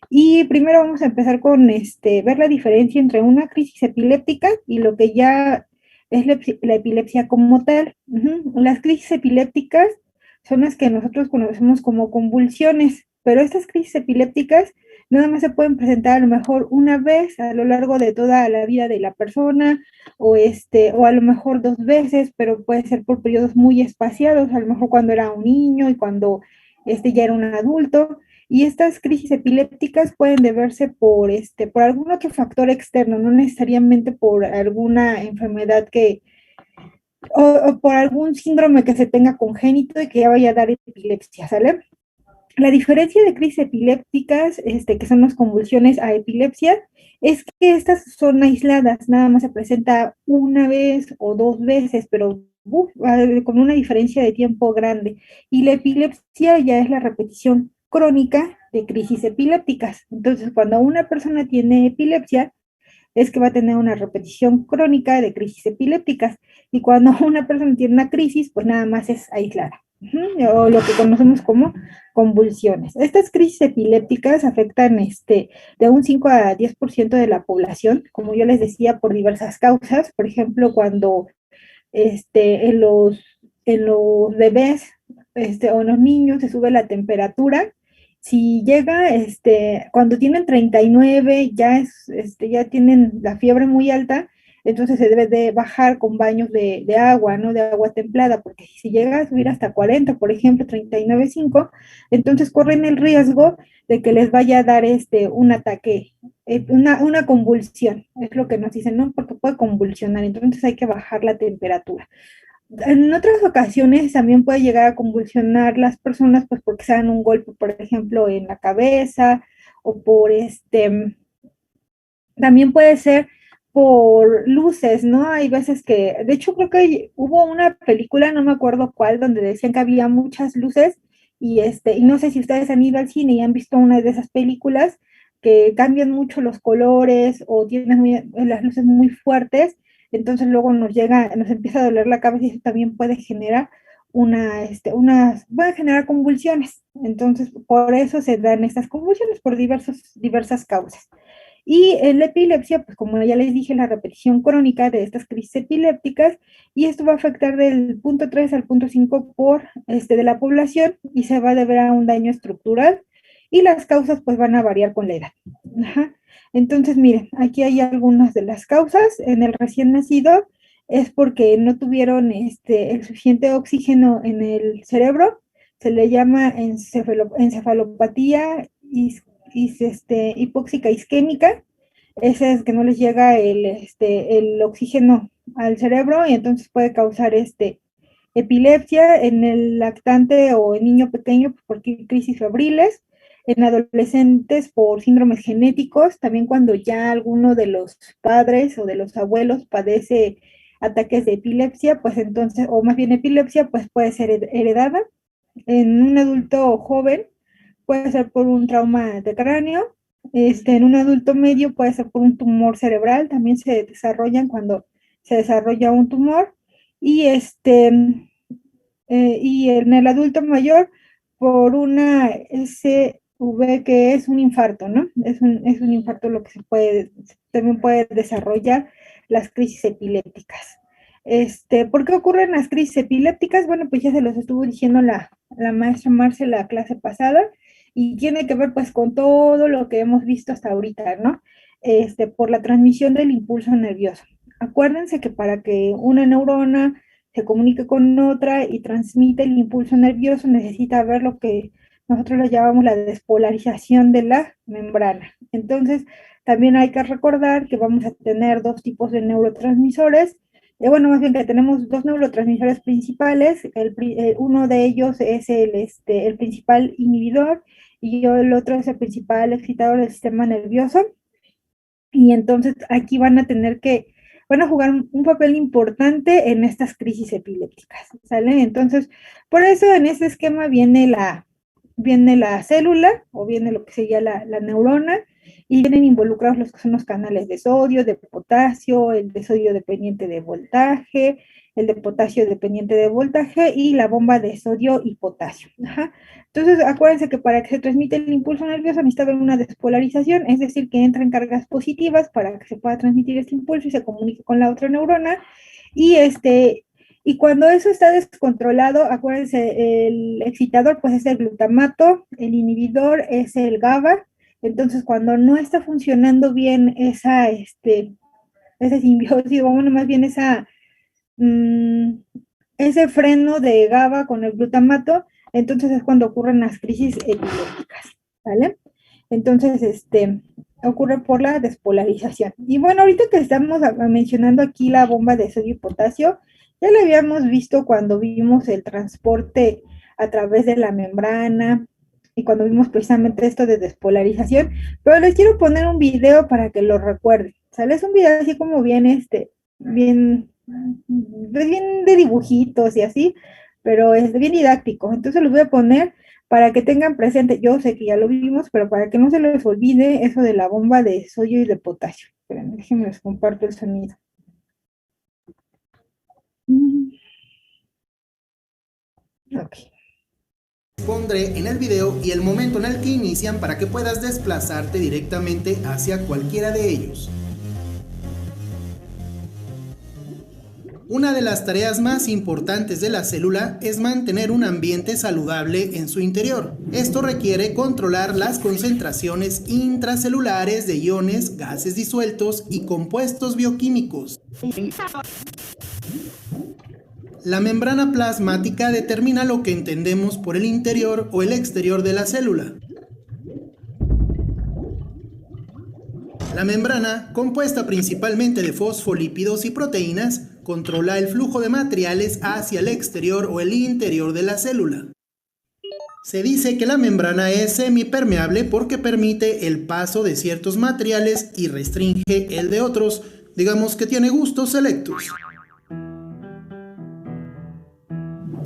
Y primero vamos a empezar con ver la diferencia entre una crisis epiléptica y lo que ya es la epilepsia como tal. Ujú. Las crisis epilépticas son las que nosotros conocemos como convulsiones, pero estas crisis epilépticas nada más se pueden presentar a lo mejor una vez a lo largo de toda la vida de la persona, o a lo mejor dos veces, pero puede ser por periodos muy espaciados, a lo mejor cuando era un niño y cuando ya era un adulto. Y estas crisis epilépticas pueden deberse por algún otro factor externo, no necesariamente por alguna enfermedad o por algún síndrome que se tenga congénito y que ya vaya a dar epilepsia, ¿sale? La diferencia de crisis epilépticas, que son las convulsiones a epilepsia, es que estas son aisladas, nada más se presenta una vez o dos veces, pero con una diferencia de tiempo grande. Y la epilepsia ya es la repetición crónica de crisis epilépticas. Entonces, cuando una persona tiene epilepsia, es que va a tener una repetición crónica de crisis epilépticas. Y cuando una persona tiene una crisis, pues nada más es aislada. O lo que conocemos como convulsiones. Estas crisis epilépticas afectan de un 5 a 10% de la población, como yo les decía, por diversas causas. Por ejemplo, cuando en los bebés o en los niños se sube la temperatura. Si llega, cuando tienen 39, ya tienen la fiebre muy alta, entonces se debe de bajar con baños de agua, ¿no? De agua templada, porque si llega a subir hasta 40, por ejemplo, 39,5, entonces corren el riesgo de que les vaya a dar un ataque, una convulsión, es lo que nos dicen, ¿no? Porque puede convulsionar, entonces hay que bajar la temperatura. En otras ocasiones también puede llegar a convulsionar las personas, pues porque se dan un golpe, por ejemplo, en la cabeza, o también puede ser por luces, ¿no? Hay veces que, de hecho, creo que hubo una película, no me acuerdo cuál, donde decían que había muchas luces, y no sé si ustedes han ido al cine y han visto una de esas películas que cambian mucho los colores o tienen las luces muy fuertes, entonces luego nos empieza a doler la cabeza y eso también puede generar puede generar convulsiones. Entonces, por eso se dan estas convulsiones por diversas causas. Y en la epilepsia, pues como ya les dije, la repetición crónica de estas crisis epilépticas, y esto va a afectar del punto 3 al punto 5 de la población y se va a deber a un daño estructural y las causas pues van a variar con la edad. Ajá. Entonces, miren, aquí hay algunas de las causas. En el recién nacido es porque no tuvieron el suficiente oxígeno en el cerebro, se le llama encefalopatía hipóxica isquémica. Ese es que no les llega el oxígeno al cerebro y entonces puede causar epilepsia en el lactante o en niño pequeño por crisis febriles, en adolescentes por síndromes genéticos, también cuando ya alguno de los padres o de los abuelos padece ataques de epilepsia, pues entonces, o más bien epilepsia, pues puede ser heredada. En un adulto joven puede ser por un trauma de cráneo, en un adulto medio puede ser por un tumor cerebral, también se desarrollan cuando se desarrolla un tumor, y, y en el adulto mayor por una SV que es un infarto, ¿no? Es un infarto lo que también puede desarrollar las crisis epilépticas. ¿Por qué ocurren las crisis epilépticas? Bueno, pues ya se los estuvo diciendo la maestra Marce la clase pasada, y tiene que ver pues con todo lo que hemos visto hasta ahorita, ¿no? Por la transmisión del impulso nervioso. Acuérdense que para que una neurona se comunique con otra y transmite el impulso nervioso, necesita ver lo que nosotros le llamamos la despolarización de la membrana. Entonces, también hay que recordar que vamos a tener dos tipos de neurotransmisores. Bueno, más bien que tenemos dos neurotransmisores principales. Uno de ellos es el principal inhibidor y el otro es el principal excitador del sistema nervioso. Y entonces aquí van a jugar un papel importante en estas crisis epilépticas, ¿sale? Entonces, por eso en este esquema viene la célula, o viene lo que sería la neurona, y vienen involucrados los que son los canales de sodio, de potasio, el de sodio dependiente de voltaje, el de potasio dependiente de voltaje y la bomba de sodio y potasio. Ajá. Entonces, acuérdense que para que se transmita el impulso nervioso necesita haber una despolarización, es decir, que entren cargas positivas para que se pueda transmitir este impulso y se comunique con la otra neurona. Y y cuando eso está descontrolado, acuérdense, el excitador pues es el glutamato, el inhibidor es el GABA. Entonces, cuando no está funcionando bien esa simbiosis, o bueno, más bien mm, ese freno de GABA con el glutamato, entonces es cuando ocurren las crisis epilépticas, ¿vale? Entonces, ocurre por la despolarización. Y bueno, ahorita que estamos mencionando aquí la bomba de sodio y potasio, ya la habíamos visto cuando vimos el transporte a través de la membrana y cuando vimos precisamente esto de despolarización, pero les quiero poner un video para que lo recuerden. ¿Sale? Es un video así como bien, bien de dibujitos y así, pero es bien didáctico. Entonces los voy a poner para que tengan presente. Yo sé que ya lo vimos, pero para que no se les olvide eso de la bomba de sodio y de potasio. Esperen, déjenme les comparto el sonido. Ok. Pondré en el video y el momento en el que inician para que puedas desplazarte directamente hacia cualquiera de ellos. Una de las tareas más importantes de la célula es mantener un ambiente saludable en su interior. Esto requiere controlar las concentraciones intracelulares de iones, gases disueltos y compuestos bioquímicos. La membrana plasmática determina lo que entendemos por el interior o el exterior de la célula. La membrana, compuesta principalmente de fosfolípidos y proteínas, controla el flujo de materiales hacia el exterior o el interior de la célula. Se dice que la membrana es semipermeable porque permite el paso de ciertos materiales y restringe el de otros, digamos que tiene gustos selectos.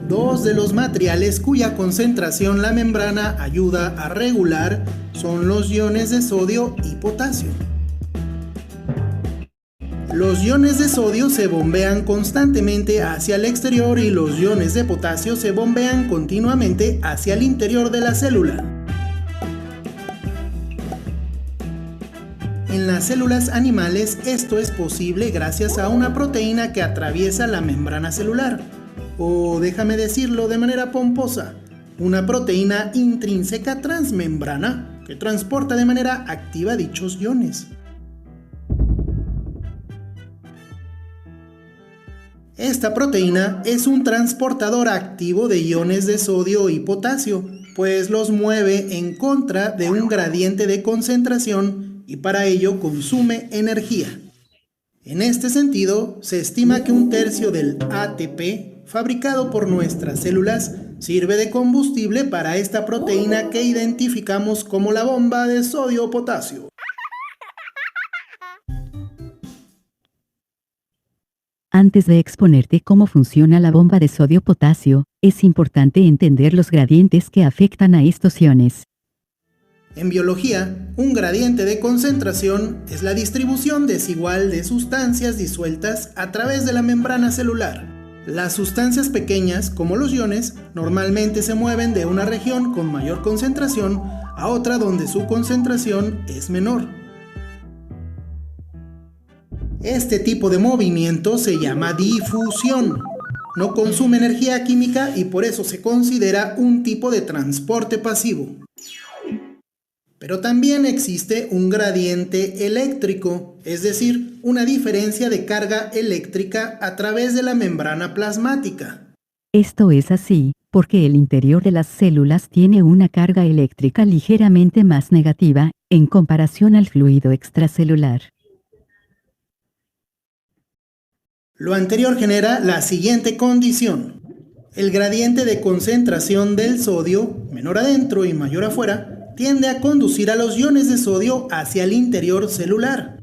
Dos de los materiales cuya concentración la membrana ayuda a regular son los iones de sodio y potasio. Los iones de sodio se bombean constantemente hacia el exterior y los iones de potasio se bombean continuamente hacia el interior de la célula. En las células animales esto es posible gracias a una proteína que atraviesa la membrana celular, o déjame decirlo de manera pomposa, una proteína intrínseca transmembrana que transporta de manera activa dichos iones. Esta proteína es un transportador activo de iones de sodio y potasio, pues los mueve en contra de un gradiente de concentración y para ello consume energía. En este sentido, se estima que un tercio del ATP fabricado por nuestras células sirve de combustible para esta proteína que identificamos como la bomba de sodio-potasio. Antes de exponerte cómo funciona la bomba de sodio-potasio, es importante entender los gradientes que afectan a estos iones. En biología, un gradiente de concentración es la distribución desigual de sustancias disueltas a través de la membrana celular. Las sustancias pequeñas, como los iones, normalmente se mueven de una región con mayor concentración a otra donde su concentración es menor. Este tipo de movimiento se llama difusión. No consume energía química y por eso se considera un tipo de transporte pasivo. Pero también existe un gradiente eléctrico, es decir, una diferencia de carga eléctrica a través de la membrana plasmática. Esto es así, porque el interior de las células tiene una carga eléctrica ligeramente más negativa, en comparación al fluido extracelular. Lo anterior genera la siguiente condición. El gradiente de concentración del sodio, menor adentro y mayor afuera, tiende a conducir a los iones de sodio hacia el interior celular.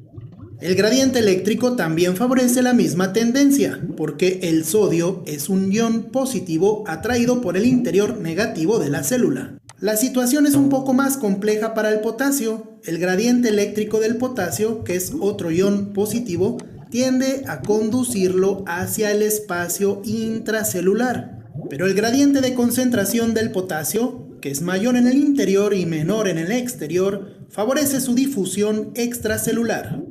El gradiente eléctrico también favorece la misma tendencia, porque el sodio es un ion positivo atraído por el interior negativo de la célula. La situación es un poco más compleja para el potasio. El gradiente eléctrico del potasio, que es otro ion positivo, tiende a conducirlo hacia el espacio intracelular. Pero el gradiente de concentración del potasio, que es mayor en el interior y menor en el exterior, favorece su difusión extracelular.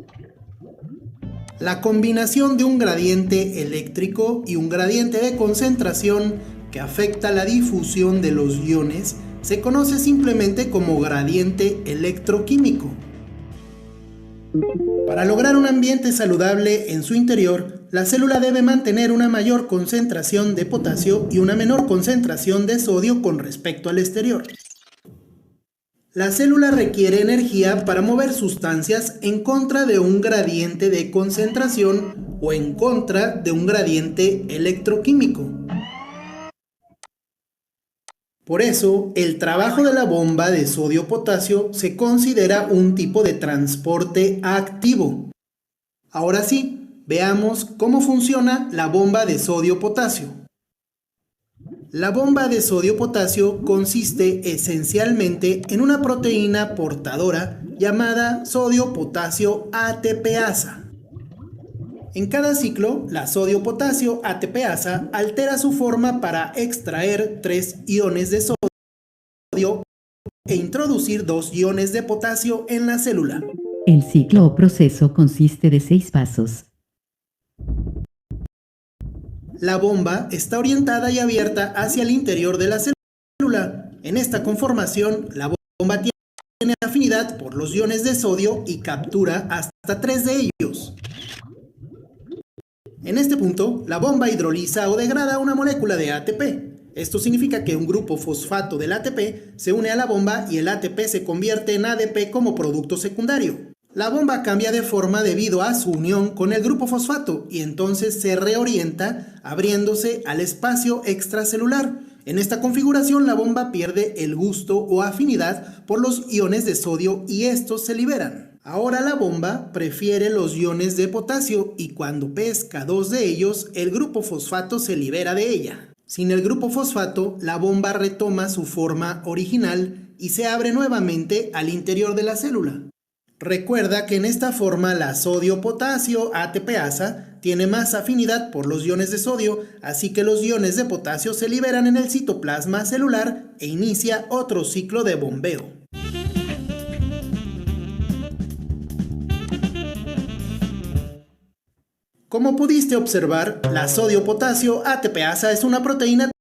La combinación de un gradiente eléctrico y un gradiente de concentración que afecta la difusión de los iones se conoce simplemente como gradiente electroquímico. Para lograr un ambiente saludable en su interior, la célula debe mantener una mayor concentración de potasio y una menor concentración de sodio con respecto al exterior. La célula requiere energía para mover sustancias en contra de un gradiente de concentración o en contra de un gradiente electroquímico. Por eso, el trabajo de la bomba de sodio-potasio se considera un tipo de transporte activo. Ahora sí, veamos cómo funciona la bomba de sodio-potasio. La bomba de sodio-potasio consiste esencialmente en una proteína portadora llamada sodio-potasio ATPasa. En cada ciclo, la sodio-potasio ATPasa altera su forma para extraer 3 iones de sodio e introducir 2 iones de potasio en la célula. El ciclo o proceso consiste de 6 pasos. La bomba está orientada y abierta hacia el interior de la célula. En esta conformación, la bomba tiene afinidad por los iones de sodio y captura hasta 3 de ellos. En este punto, la bomba hidroliza o degrada una molécula de ATP. Esto significa que un grupo fosfato del ATP se une a la bomba y el ATP se convierte en ADP como producto secundario. La bomba cambia de forma debido a su unión con el grupo fosfato y entonces se reorienta abriéndose al espacio extracelular. En esta configuración la bomba pierde el gusto o afinidad por los iones de sodio y estos se liberan. Ahora la bomba prefiere los iones de potasio y cuando pesca 2 de ellos, el grupo fosfato se libera de ella. Sin el grupo fosfato, la bomba retoma su forma original y se abre nuevamente al interior de la célula. Recuerda que en esta forma la sodio-potasio ATPasa tiene más afinidad por los iones de sodio, así que los iones de potasio se liberan en el citoplasma celular e inicia otro ciclo de bombeo. Como pudiste observar, la sodio-potasio ATPasa es una proteína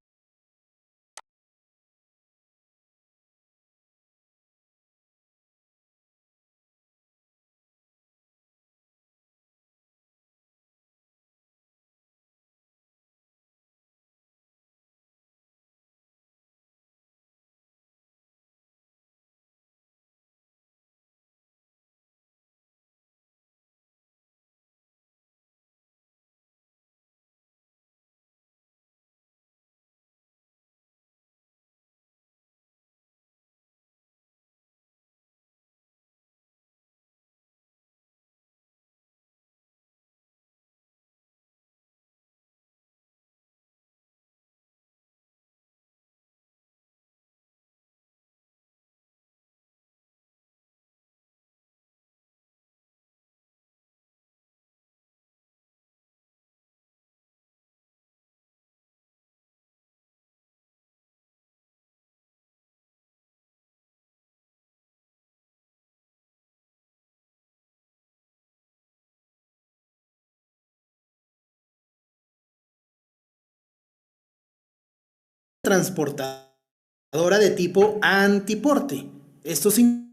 transportadora de tipo antiporte. Esto significa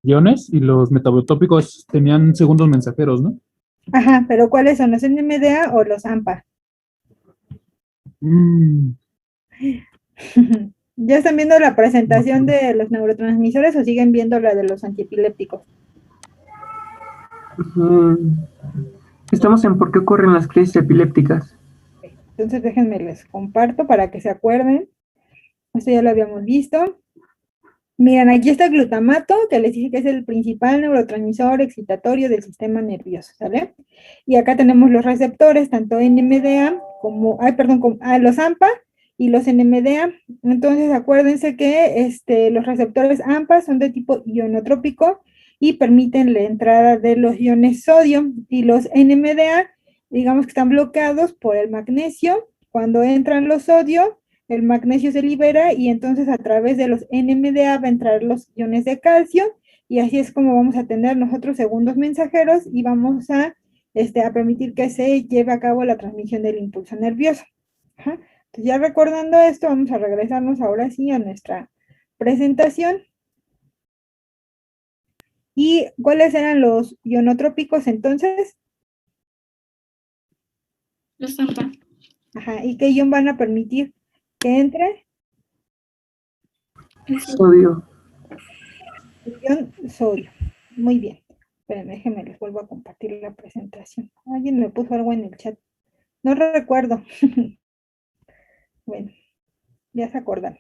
iones y los metabotópicos tenían segundos mensajeros, ¿no? Ajá, pero ¿cuáles son los NMDA o los AMPA? ¿Ya están viendo la presentación de los neurotransmisores o siguen viendo la de los antiepilépticos? Estamos en por qué ocurren las crisis epilépticas. Entonces déjenme les comparto para que se acuerden. Esto ya lo habíamos visto. Miren, aquí está el glutamato, que les dije que es el principal neurotransmisor excitatorio del sistema nervioso, ¿sale? Y acá tenemos los receptores, tanto NMDA como, los AMPA y los NMDA. Entonces, acuérdense que los receptores AMPA son de tipo ionotrópico y permiten la entrada de los iones sodio, y los NMDA, digamos que están bloqueados por el magnesio. Cuando entran los sodio, el magnesio se libera y entonces a través de los NMDA va a entrar los iones de calcio, y así es como vamos a tener nosotros segundos mensajeros y vamos a permitir que se lleve a cabo la transmisión del impulso nervioso. Ajá. Entonces, ya recordando esto, vamos a regresarnos ahora sí a nuestra presentación. ¿Y cuáles eran los ionotrópicos entonces? Los AMPA. Ajá. ¿Y qué ion van a permitir que entre? Sodio. El ion sodio. Muy bien. Espérenme, déjenme, les vuelvo a compartir la presentación. Alguien me puso algo en el chat. No recuerdo. Bueno, ya se acordan.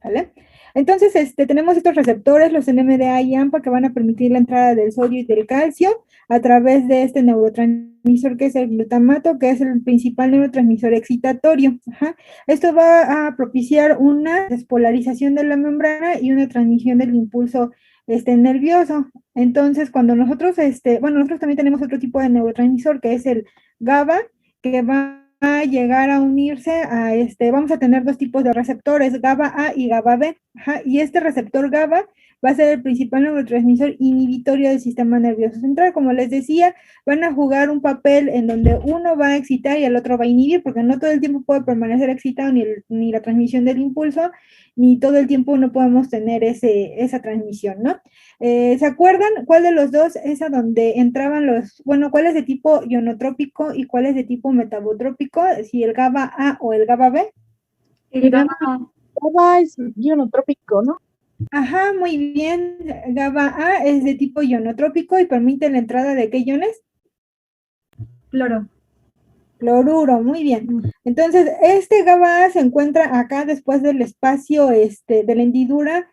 ¿Vale? Entonces, tenemos estos receptores, los NMDA y AMPA, que van a permitir la entrada del sodio y del calcio a través de este neurotransmisor que es el glutamato, que es el principal neurotransmisor excitatorio. Ajá. Esto va a propiciar una despolarización de la membrana y una transmisión del impulso nervioso. Entonces, cuando nosotros, nosotros también tenemos otro tipo de neurotransmisor, que es el GABA, que va a llegar a unirse a vamos a tener dos tipos de receptores, GABA A y GABA B. Ajá, y este receptor GABA va a ser el principal neurotransmisor inhibitorio del sistema nervioso central. Como les decía, van a jugar un papel en donde uno va a excitar y el otro va a inhibir, porque no todo el tiempo puede permanecer excitado ni la transmisión del impulso, ni todo el tiempo no podemos tener esa transmisión, ¿no? ¿Se acuerdan cuál de los dos es a donde entraban cuál es de tipo ionotrópico y cuál es de tipo metabotrópico? Si el GABA A o el GABA B. El GABA. GABA es ionotrópico, ¿no? Ajá, muy bien. GABA A es de tipo ionotrópico y permite la entrada de ¿qué iones? Cloro. Cloruro, muy bien. Entonces, este GABA A se encuentra acá después del espacio de la hendidura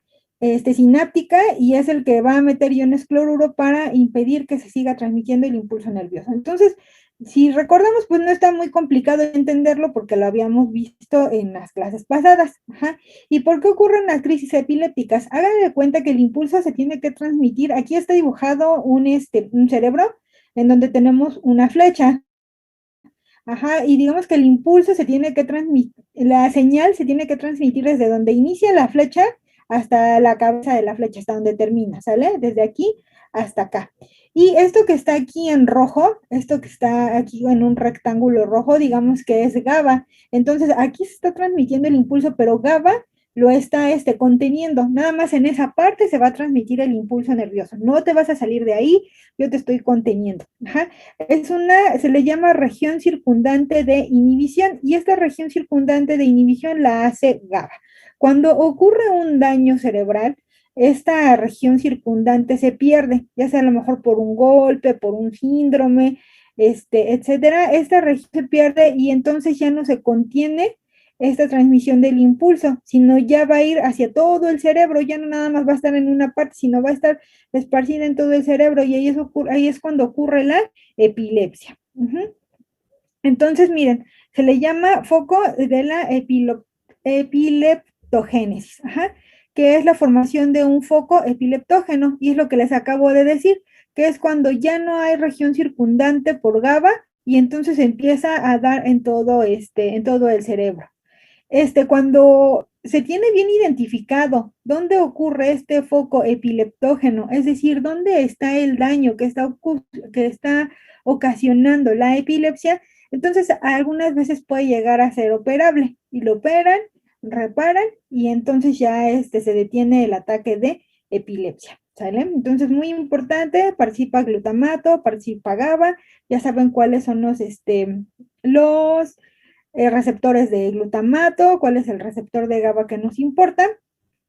sináptica, y es el que va a meter iones cloruro para impedir que se siga transmitiendo el impulso nervioso. Entonces, si recordamos, pues no está muy complicado entenderlo porque lo habíamos visto en las clases pasadas. Ajá. ¿Y por qué ocurren las crisis epilépticas? Hagan de cuenta que el impulso se tiene que transmitir. Aquí está dibujado un cerebro en donde tenemos una flecha. Ajá, y digamos que el impulso se tiene que transmitir, la señal se tiene que transmitir desde donde inicia la flecha hasta la cabeza de la flecha, hasta donde termina, ¿sale? Desde aquí hasta acá. Y esto que está aquí en rojo, esto que está aquí en un rectángulo rojo, digamos que es GABA. Entonces aquí se está transmitiendo el impulso, pero GABA lo está conteniendo. Nada más en esa parte se va a transmitir el impulso nervioso. No te vas a salir de ahí, yo te estoy conteniendo. Ajá. Se le llama región circundante de inhibición, y esta región circundante de inhibición la hace GABA. Cuando ocurre un daño cerebral, esta región circundante se pierde, ya sea a lo mejor por un golpe, por un síndrome, etcétera. Esta región se pierde y entonces ya no se contiene esta transmisión del impulso, sino ya va a ir hacia todo el cerebro, ya no nada más va a estar en una parte, sino va a estar esparcida en todo el cerebro, y ahí es cuando ocurre la epilepsia. Entonces, miren, se le llama foco de la epileptogénesis, que es la formación de un foco epileptógeno, y es lo que les acabo de decir, que es cuando ya no hay región circundante por GABA, y entonces empieza a dar en todo el cerebro. Cuando se tiene bien identificado dónde ocurre este foco epileptógeno, es decir, dónde está el daño que está ocasionando la epilepsia, entonces algunas veces puede llegar a ser operable, y lo operan, reparan, y entonces ya se detiene el ataque de epilepsia, ¿sale? Entonces, muy importante, participa glutamato, participa GABA, ya saben cuáles son los receptores de glutamato, cuál es el receptor de GABA que nos importa.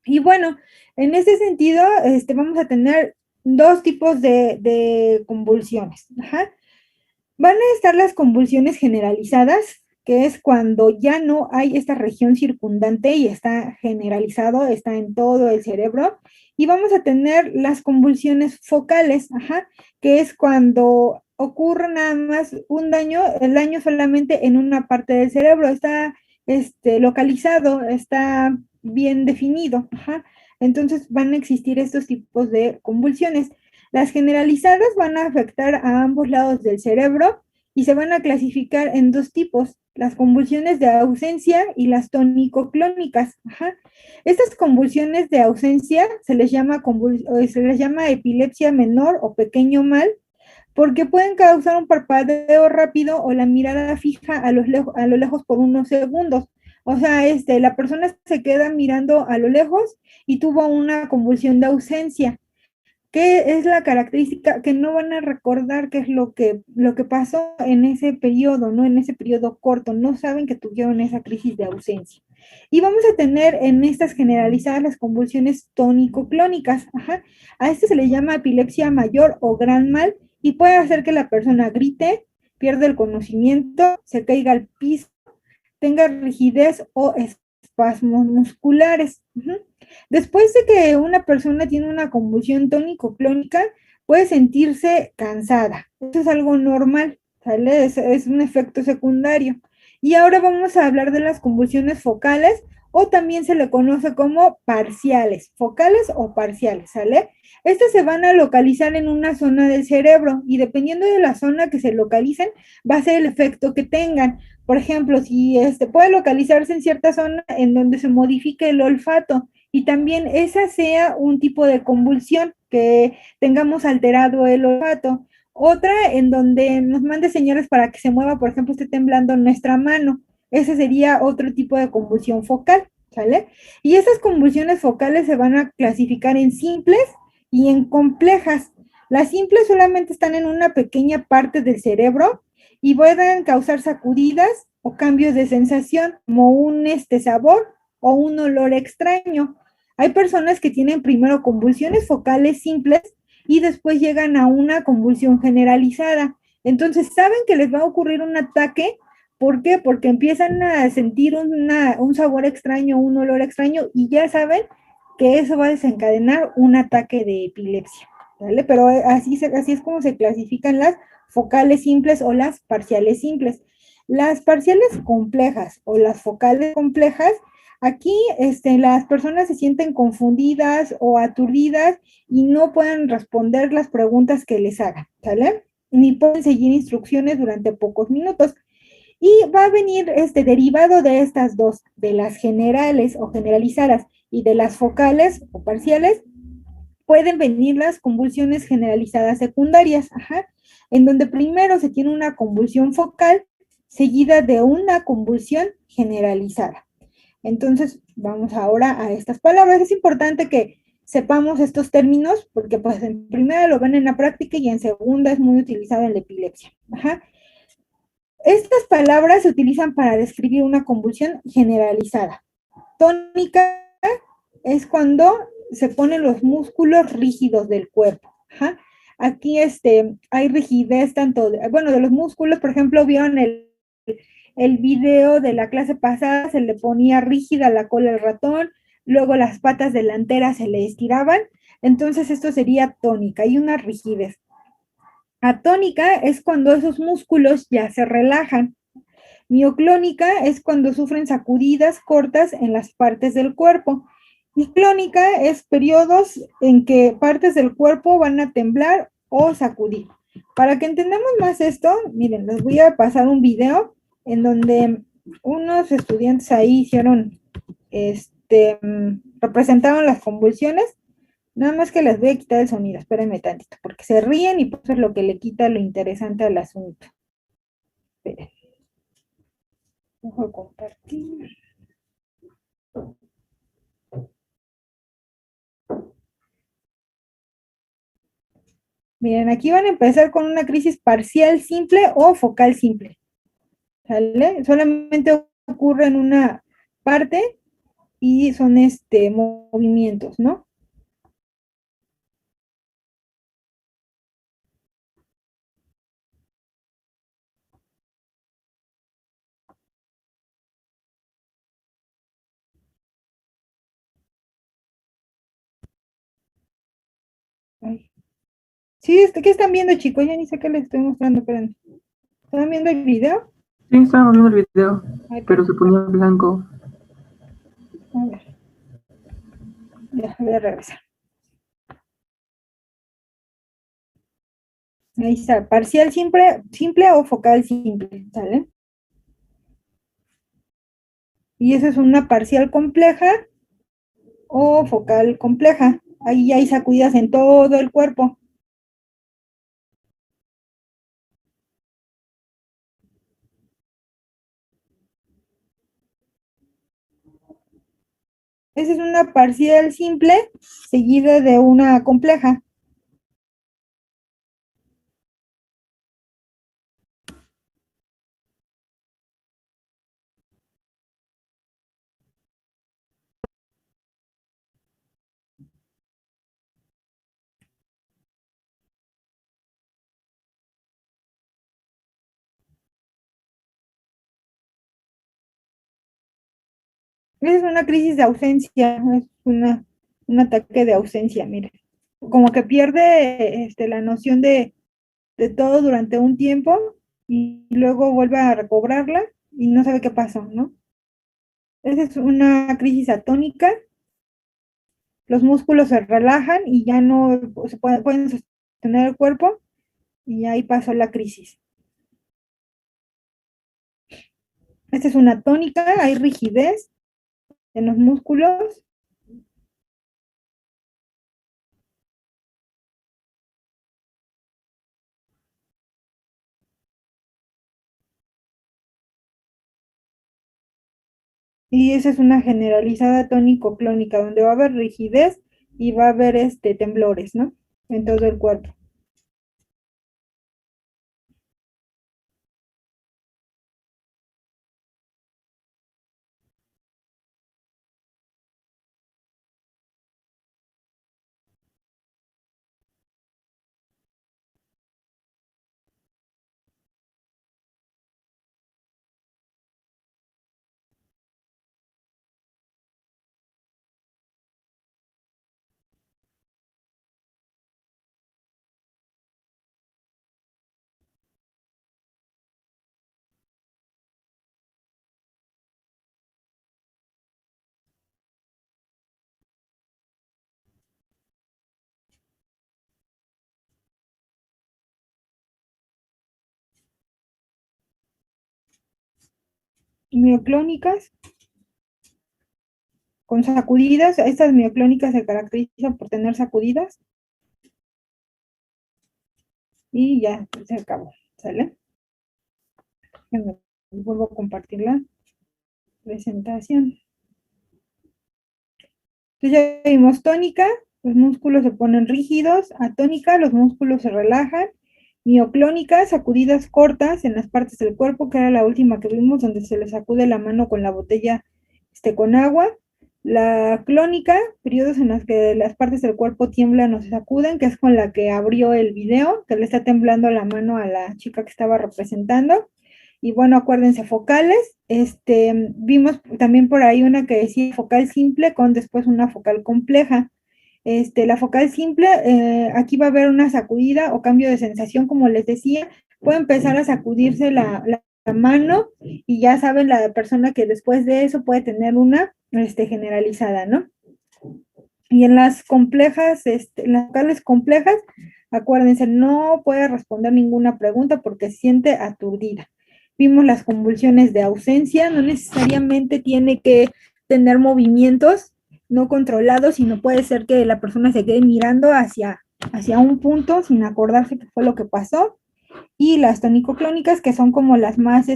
Y bueno, en este sentido, vamos a tener dos tipos de convulsiones. Van a estar las convulsiones generalizadas, que es cuando ya no hay esta región circundante y está generalizado, está en todo el cerebro. Y vamos a tener las convulsiones focales, que es cuando ocurre nada más un daño, el daño solamente en una parte del cerebro, está localizado, está bien definido. Entonces van a existir estos tipos de convulsiones. Las generalizadas van a afectar a ambos lados del cerebro y se van a clasificar en dos tipos, las convulsiones de ausencia y las tónico-clónicas. Estas convulsiones de ausencia se les llama epilepsia menor o pequeño mal, porque pueden causar un parpadeo rápido o la mirada fija a lo lejos por unos segundos. O sea, la persona se queda mirando a lo lejos y tuvo una convulsión de ausencia. ¿Qué es la característica? Que no van a recordar qué es lo que pasó en ese periodo, ¿no? En ese periodo corto, no saben que tuvieron esa crisis de ausencia. Y vamos a tener en estas generalizadas las convulsiones tónico-clónicas. A esto se le llama epilepsia mayor o gran mal y puede hacer que la persona grite, pierda el conocimiento, se caiga al piso, tenga rigidez o espasmos musculares. Después de que una persona tiene una convulsión tónico-clónica, puede sentirse cansada. Eso es algo normal, ¿sale? Es un efecto secundario. Y ahora vamos a hablar de las convulsiones focales, o también se le conoce como parciales, focales o parciales, ¿sale? Estas se van a localizar en una zona del cerebro y dependiendo de la zona que se localicen, va a ser el efecto que tengan. Por ejemplo, si puede localizarse en cierta zona en donde se modifique el olfato y también esa sea un tipo de convulsión, que tengamos alterado el olfato. Otra en donde nos mande señales para que se mueva, por ejemplo, esté temblando nuestra mano. Ese sería otro tipo de convulsión focal, ¿sale? Y esas convulsiones focales se van a clasificar en simples y en complejas. Las simples solamente están en una pequeña parte del cerebro y pueden causar sacudidas o cambios de sensación, como un sabor o un olor extraño. Hay personas que tienen primero convulsiones focales simples y después llegan a una convulsión generalizada. Entonces saben que les va a ocurrir un ataque. ¿Por qué? Porque empiezan a sentir un sabor extraño, un olor extraño y ya saben que eso va a desencadenar un ataque de epilepsia, ¿vale? Pero así es como se clasifican las focales simples o las parciales simples. Las parciales complejas o las focales complejas, aquí las personas se sienten confundidas o aturdidas y no pueden responder las preguntas que les hagan, ¿sale? Ni pueden seguir instrucciones durante pocos minutos. Y va a venir derivado de estas dos, de las generales o generalizadas y de las focales o parciales, pueden venir las convulsiones generalizadas secundarias, en donde primero se tiene una convulsión focal seguida de una convulsión generalizada. Entonces, vamos ahora a estas palabras. Es importante que sepamos estos términos porque pues en primera lo ven en la práctica y en segunda es muy utilizado en la epilepsia. Estas palabras se utilizan para describir una convulsión generalizada. Tónica es cuando se ponen los músculos rígidos del cuerpo. Aquí hay rigidez tanto, de los músculos, por ejemplo, vieron el video de la clase pasada, se le ponía rígida la cola al ratón, luego las patas delanteras se le estiraban, entonces esto sería tónica, hay una rigidez. Atónica es cuando esos músculos ya se relajan. Mioclónica es cuando sufren sacudidas cortas en las partes del cuerpo. Y clónica es periodos en que partes del cuerpo van a temblar o sacudir. Para que entendamos más esto, miren, les voy a pasar un video en donde unos estudiantes ahí hicieron, representaron las convulsiones. Nada más que les voy a quitar el sonido, espérenme tantito, porque se ríen y pues es lo que le quita lo interesante al asunto. Esperen. Dejo de compartir. Miren, aquí van a empezar con una crisis parcial simple o focal simple. ¿Sale? Solamente ocurre en una parte y son movimientos, ¿no? Sí, ¿qué están viendo, chicos? Ya ni sé qué les estoy mostrando, esperen. ¿Están viendo el video? Sí, estábamos viendo el video, Ay, pero se ponía blanco. a ver. Ya, voy a regresar. Ahí está, parcial simple o focal simple, ¿sale? Y esa es una parcial compleja o focal compleja. Ahí ya hay sacudidas en todo el cuerpo. Esa es una parcial simple seguida de una compleja. Esa es una crisis de ausencia, es un ataque de ausencia, mire. Como que pierde la noción de todo durante un tiempo y luego vuelve a recobrarla y no sabe qué pasó, ¿no? Esa es una crisis atónica, los músculos se relajan y ya no pueden sostener el cuerpo y ahí pasó la crisis. Esta es una tónica, hay rigidez en los músculos. Y esa es una generalizada tónico-clónica, donde va a haber rigidez y va a haber temblores, ¿no? En todo el cuerpo. Mioclónicas, con sacudidas, estas mioclónicas se caracterizan por tener sacudidas y ya se acabó, ¿sale? Vuelvo a compartir la presentación. Entonces ya vimos tónica, los músculos se ponen rígidos, atónica, los músculos se relajan, mioclónica, sacudidas cortas en las partes del cuerpo, que era la última que vimos, donde se le sacude la mano con la botella con agua. La clónica, periodos en los que las partes del cuerpo tiemblan o se sacuden, que es con la que abrió el video, que le está temblando la mano a la chica que estaba representando. Y bueno, acuérdense, focales, vimos también por ahí una que decía focal simple con después una focal compleja. La focal simple, aquí va a haber una sacudida o cambio de sensación, como les decía, puede empezar a sacudirse la mano y ya saben la persona que después de eso puede tener una generalizada, ¿no? Y en las complejas, en las vocales complejas, acuérdense, no puede responder ninguna pregunta porque se siente aturdida. Vimos las convulsiones de ausencia, no necesariamente tiene que tener movimientos no controlados, sino puede ser que la persona se quede mirando hacia un punto sin acordarse qué fue lo que pasó. Y las tonicoclónicas, que son como las más,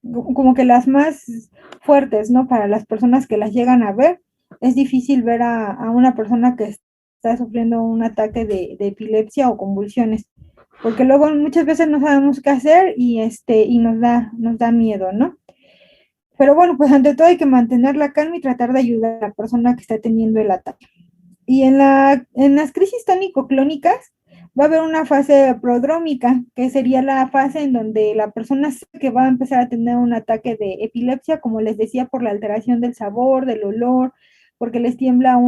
como que las más fuertes, ¿no? Para las personas que las llegan a ver, es difícil ver a una persona que está sufriendo un ataque de epilepsia o convulsiones, porque luego muchas veces no sabemos qué hacer y nos da miedo, ¿no? Pero bueno, pues ante todo hay que mantener la calma y tratar de ayudar a la persona que está teniendo el ataque. Y en las crisis tónico-clónicas va a haber una fase prodrómica, que sería la fase en donde la persona sabe que va a empezar a tener un ataque de epilepsia, como les decía, por la alteración del sabor, del olor, porque les tiembla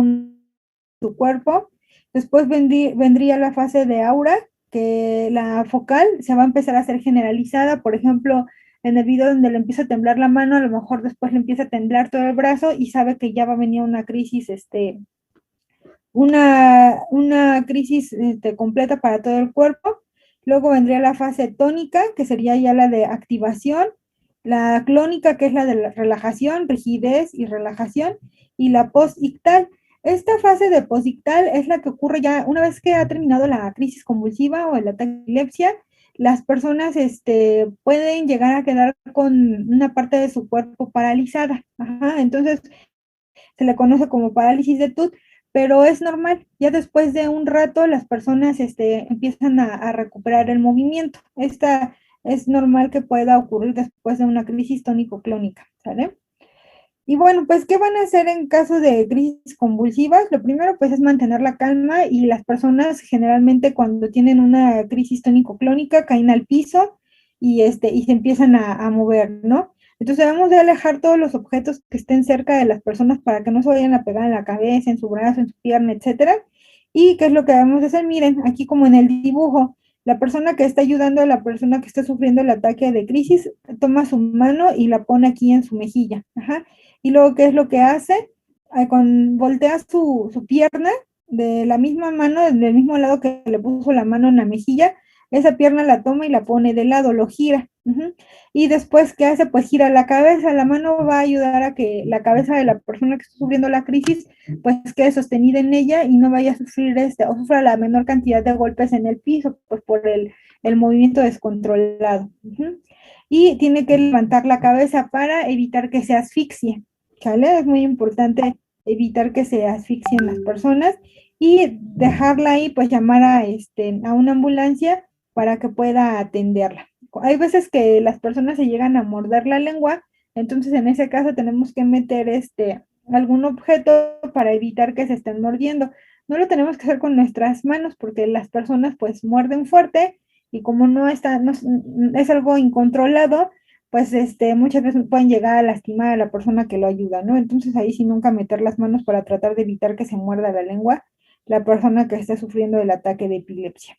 su cuerpo, Después vendría la fase de aura, que la focal se va a empezar a hacer generalizada. Por ejemplo, en el video donde le empieza a temblar la mano, a lo mejor después le empieza a temblar todo el brazo y sabe que ya va a venir una crisis, una crisis completa para todo el cuerpo. Luego vendría la fase tónica, que sería ya la de activación, la clónica, que es la de la relajación, rigidez y relajación, y la posictal. Esta fase de posictal es la que ocurre ya una vez que ha terminado la crisis convulsiva o el ataque de epilepsia. Las personas pueden llegar a quedar con una parte de su cuerpo paralizada. Ajá, entonces se le conoce como parálisis de Tut, pero es normal. Ya después de un rato las personas empiezan a recuperar el movimiento. Esta es normal que pueda ocurrir después de una crisis tónico-clónica, ¿sale? Y bueno, pues, ¿qué van a hacer en caso de crisis convulsivas? Lo primero, pues, es mantener la calma y las personas generalmente cuando tienen una crisis tónico-clónica caen al piso y se empiezan a mover, ¿no? Entonces debemos de alejar todos los objetos que estén cerca de las personas para que no se vayan a pegar en la cabeza, en su brazo, en su pierna, etcétera. ¿Y qué es lo que debemos de hacer? Miren, aquí como en el dibujo, la persona que está ayudando a la persona que está sufriendo el ataque de crisis toma su mano y la pone aquí en su mejilla. Ajá. Y luego, ¿qué es lo que hace? Voltea su pierna de la misma mano, del mismo lado que le puso la mano en la mejilla, esa pierna la toma y la pone de lado, lo gira. Y después, ¿qué hace? Pues gira la cabeza. La mano va a ayudar a que la cabeza de la persona que está sufriendo la crisis, pues quede sostenida en ella y no vaya a sufrir o sufra la menor cantidad de golpes en el piso, pues por el movimiento descontrolado. Y tiene que levantar la cabeza para evitar que se asfixie, ¿sale? Es muy importante evitar que se asfixien las personas y dejarla ahí, pues llamar a una ambulancia para que pueda atenderla. Hay veces que las personas se llegan a morder la lengua, entonces en ese caso tenemos que meter algún objeto para evitar que se estén mordiendo. No lo tenemos que hacer con nuestras manos porque las personas pues muerden fuerte y como no es algo incontrolado, pues muchas veces pueden llegar a lastimar a la persona que lo ayuda, ¿no? Entonces ahí sí nunca meter las manos para tratar de evitar que se muerda la lengua la persona que está sufriendo el ataque de epilepsia.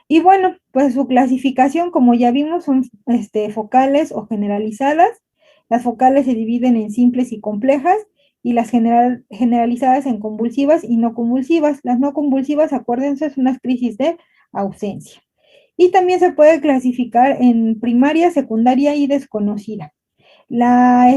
Y bueno, pues su clasificación, como ya vimos, son focales o generalizadas. Las focales se dividen en simples y complejas y las generalizadas en convulsivas y no convulsivas. Las no convulsivas, acuérdense, es una crisis de ausencia. Y también se puede clasificar en primaria, secundaria y desconocida. La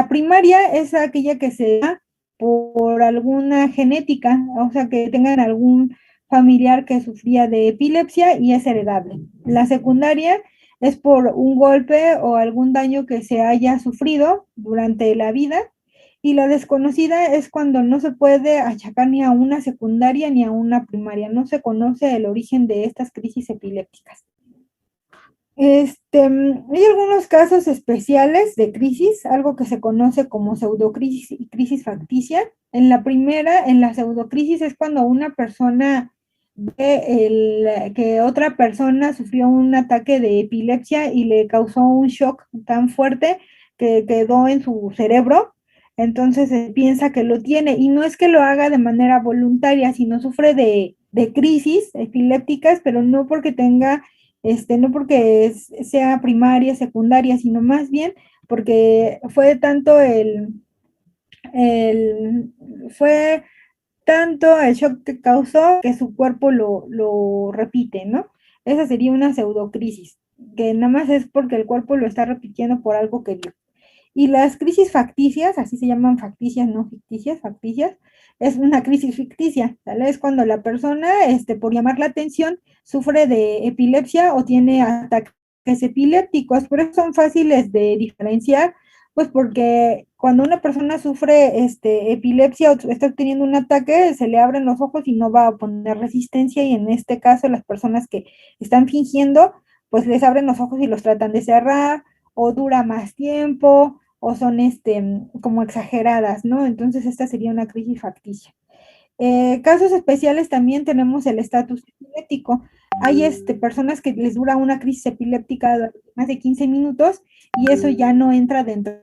primaria es aquella que se da por alguna genética, o sea, que tengan algún familiar que sufría de epilepsia y es heredable. La secundaria es por un golpe o algún daño que se haya sufrido durante la vida. Y la desconocida es cuando no se puede achacar ni a una secundaria ni a una primaria. No se conoce el origen de estas crisis epilépticas. Hay algunos casos especiales de crisis, algo que se conoce como pseudocrisis y crisis facticia. En la pseudocrisis es cuando una persona ve que otra persona sufrió un ataque de epilepsia y le causó un shock tan fuerte que quedó en su cerebro, entonces piensa que lo tiene y no es que lo haga de manera voluntaria, sino sufre de crisis epilépticas, pero no porque tenga no porque sea primaria, secundaria, sino más bien porque fue tanto fue tanto el shock que causó que su cuerpo lo repite, ¿no? Esa sería una pseudocrisis, que nada más es porque el cuerpo lo está repitiendo por algo que vio. Y las crisis facticias, así se llaman facticias, no ficticias, facticias, es una crisis ficticia, ¿vale? Es cuando la persona, por llamar la atención, sufre de epilepsia o tiene ataques epilépticos, pero son fáciles de diferenciar, pues porque cuando una persona sufre epilepsia o está teniendo un ataque, se le abren los ojos y no va a poner resistencia, y en este caso las personas que están fingiendo, pues les abren los ojos y los tratan de cerrar, o dura más tiempo, o son como exageradas, ¿no? Entonces esta sería una crisis facticia. Casos especiales también tenemos el estatus epiléptico. Hay personas que les dura una crisis epiléptica de más de 15 minutos y eso ya no entra dentro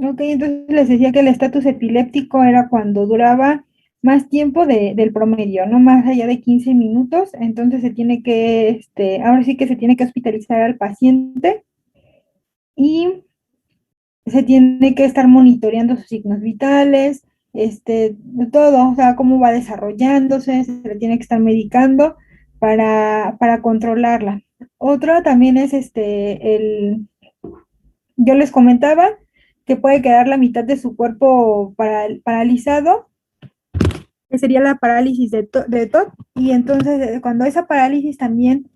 Ok, entonces les decía que el estatus epiléptico era cuando duraba más tiempo del promedio, no más allá de 15 minutos, entonces se tiene que, ahora sí que se tiene que hospitalizar al paciente y se tiene que estar monitoreando sus signos vitales, todo, o sea, cómo va desarrollándose, se le tiene que estar medicando para controlarla. Otro también es yo les comentaba que puede quedar la mitad de su cuerpo paralizado, que sería la parálisis de TOT, y entonces cuando esa parálisis también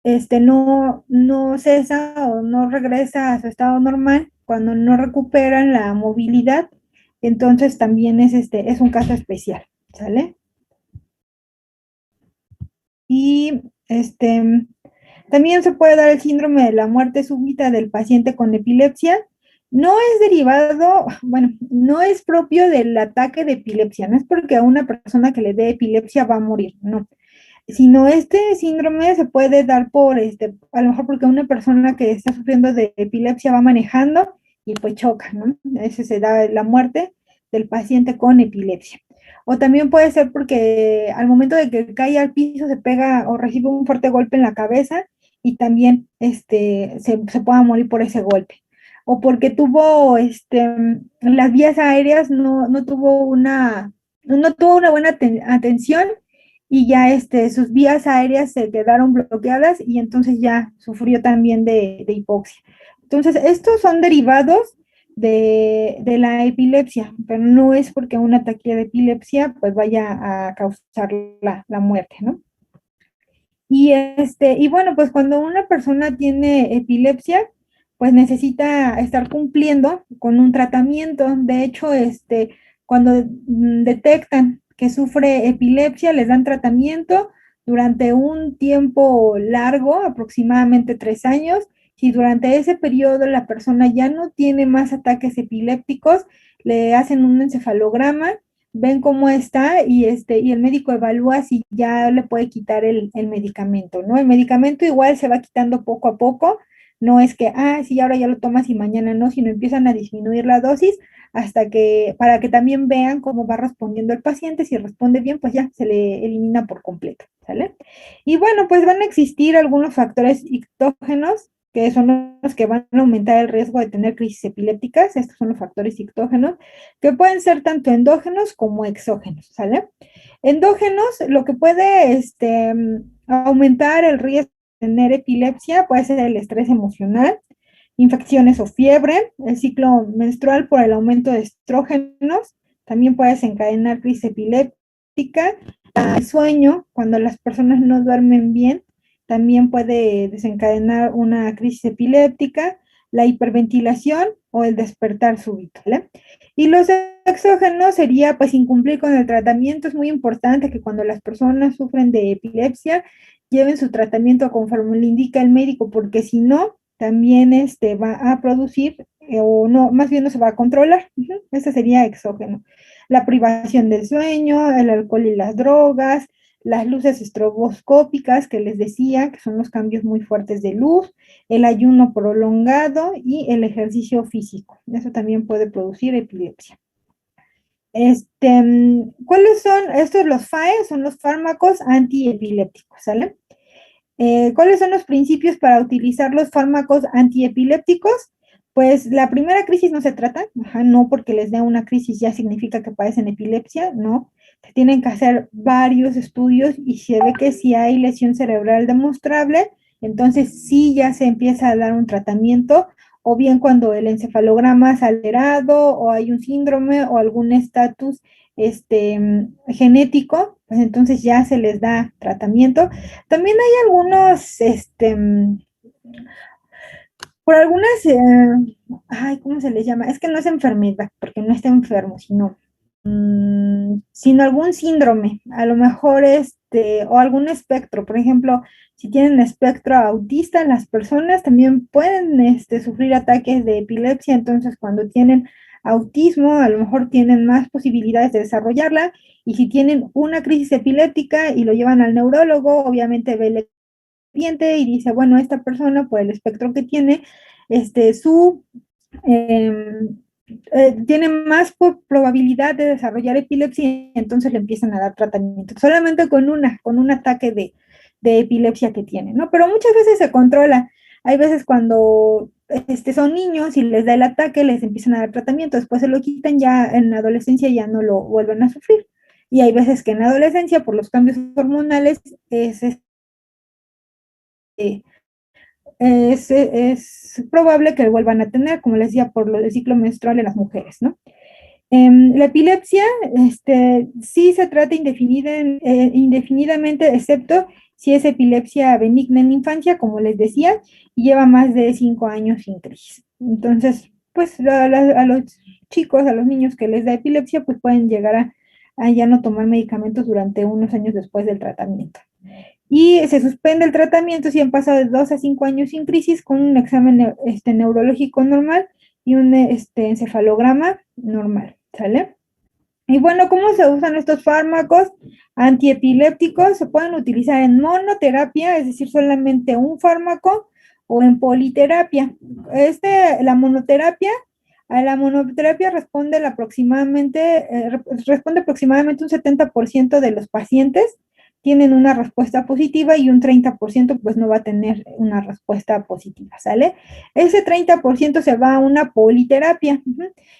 no cesa o no regresa a su estado normal, cuando no recuperan la movilidad, entonces también es un caso especial, ¿sale? Y también se puede dar el síndrome de la muerte súbita del paciente con epilepsia. No es derivado, bueno, no es propio del ataque de epilepsia, no es porque a una persona que le dé epilepsia va a morir, no, sino este síndrome se puede dar por, a lo mejor porque una persona que está sufriendo de epilepsia va manejando y pues choca, ¿no? Ese se da la muerte del paciente con epilepsia. O también puede ser porque al momento de que cae al piso se pega o recibe un fuerte golpe en la cabeza y también se pueda morir por ese golpe. O porque tuvo, las vías aéreas no tuvo una buena atención y ya sus vías aéreas se quedaron bloqueadas y entonces ya sufrió también de hipoxia. Entonces, estos son derivados de la epilepsia, pero no es porque un ataque de epilepsia pues vaya a causar la muerte, ¿no? Y bueno, pues cuando una persona tiene epilepsia, pues necesita estar cumpliendo con un tratamiento. De hecho, cuando detectan que sufre epilepsia, les dan tratamiento durante un tiempo largo, aproximadamente 3 años. Si durante ese periodo la persona ya no tiene más ataques epilépticos, le hacen un encefalograma, ven cómo está y el médico evalúa si ya le puede quitar el medicamento, ¿no? El medicamento igual se va quitando poco a poco, no es que, sí, ahora ya lo tomas y mañana no, sino empiezan a disminuir la dosis para que también vean cómo va respondiendo el paciente, si responde bien, pues ya se le elimina por completo, ¿sale? Y bueno, pues van a existir algunos factores ictógenos que son los que van a aumentar el riesgo de tener crisis epilépticas. Estos son los factores ictógenos que pueden ser tanto endógenos como exógenos, ¿sale? Endógenos, lo que puede aumentar el riesgo de tener epilepsia puede ser el estrés emocional, infecciones o fiebre, el ciclo menstrual por el aumento de estrógenos, también puede desencadenar crisis epiléptica, el sueño, cuando las personas no duermen bien, también puede desencadenar una crisis epiléptica, la hiperventilación o el despertar súbito, ¿vale? Y los exógenos sería pues incumplir con el tratamiento. Es muy importante que cuando las personas sufren de epilepsia lleven su tratamiento conforme le indica el médico, porque si no, también va a producir o no, más bien no se va a controlar. Ese sería exógeno. La privación del sueño, el alcohol y las drogas, las luces estroboscópicas que les decía, que son los cambios muy fuertes de luz, el ayuno prolongado y el ejercicio físico. Eso también puede producir epilepsia. ¿Cuáles son? Estos los FAE son los fármacos antiepilépticos, ¿sale? ¿Cuáles son los principios para utilizar los fármacos antiepilépticos? Pues la primera crisis no se trata, no porque les dé una crisis ya significa que padecen epilepsia, no. Se tienen que hacer varios estudios y se ve que si hay lesión cerebral demostrable, entonces sí ya se empieza a dar un tratamiento, o bien cuando el encefalograma es alterado o hay un síndrome o algún estatus genético, pues entonces ya se les da tratamiento. También hay algunos, por algunas, ¿cómo se les llama? Es que no es enfermedad, porque no está enfermo, sino algún síndrome, a lo mejor o algún espectro. Por ejemplo, si tienen espectro autista, las personas también pueden sufrir ataques de epilepsia, entonces cuando tienen autismo, a lo mejor tienen más posibilidades de desarrollarla, y si tienen una crisis epiléptica y lo llevan al neurólogo, obviamente ve el expediente y dice, bueno, esta persona, por el espectro que tiene, su tiene más probabilidad de desarrollar epilepsia y entonces le empiezan a dar tratamiento, solamente con un ataque de epilepsia que tiene, ¿no? Pero muchas veces se controla. Hay veces cuando son niños y les da el ataque, les empiezan a dar tratamiento, después se lo quitan, ya en la adolescencia ya no lo vuelven a sufrir. Y hay veces que en la adolescencia, por los cambios hormonales, es probable que vuelvan a tener, como les decía, por lo del ciclo menstrual en las mujeres, ¿no? La epilepsia sí se trata indefinidamente, excepto si es epilepsia benigna en la infancia, como les decía, y lleva más de 5 años sin crisis. Entonces, pues a los chicos, a los niños que les da epilepsia, pues pueden llegar a ya no tomar medicamentos durante unos años después del tratamiento. Y se suspende el tratamiento si han pasado de 2 a 5 años sin crisis con un examen neurológico normal y un encefalograma normal, ¿sale? Y bueno, ¿cómo se usan estos fármacos antiepilépticos? Se pueden utilizar en monoterapia, es decir, solamente un fármaco, o en politerapia. La monoterapia, a la monoterapia responde aproximadamente un 70% de los pacientes tienen una respuesta positiva y un 30% pues no va a tener una respuesta positiva, ¿sale? Ese 30% se va a una politerapia.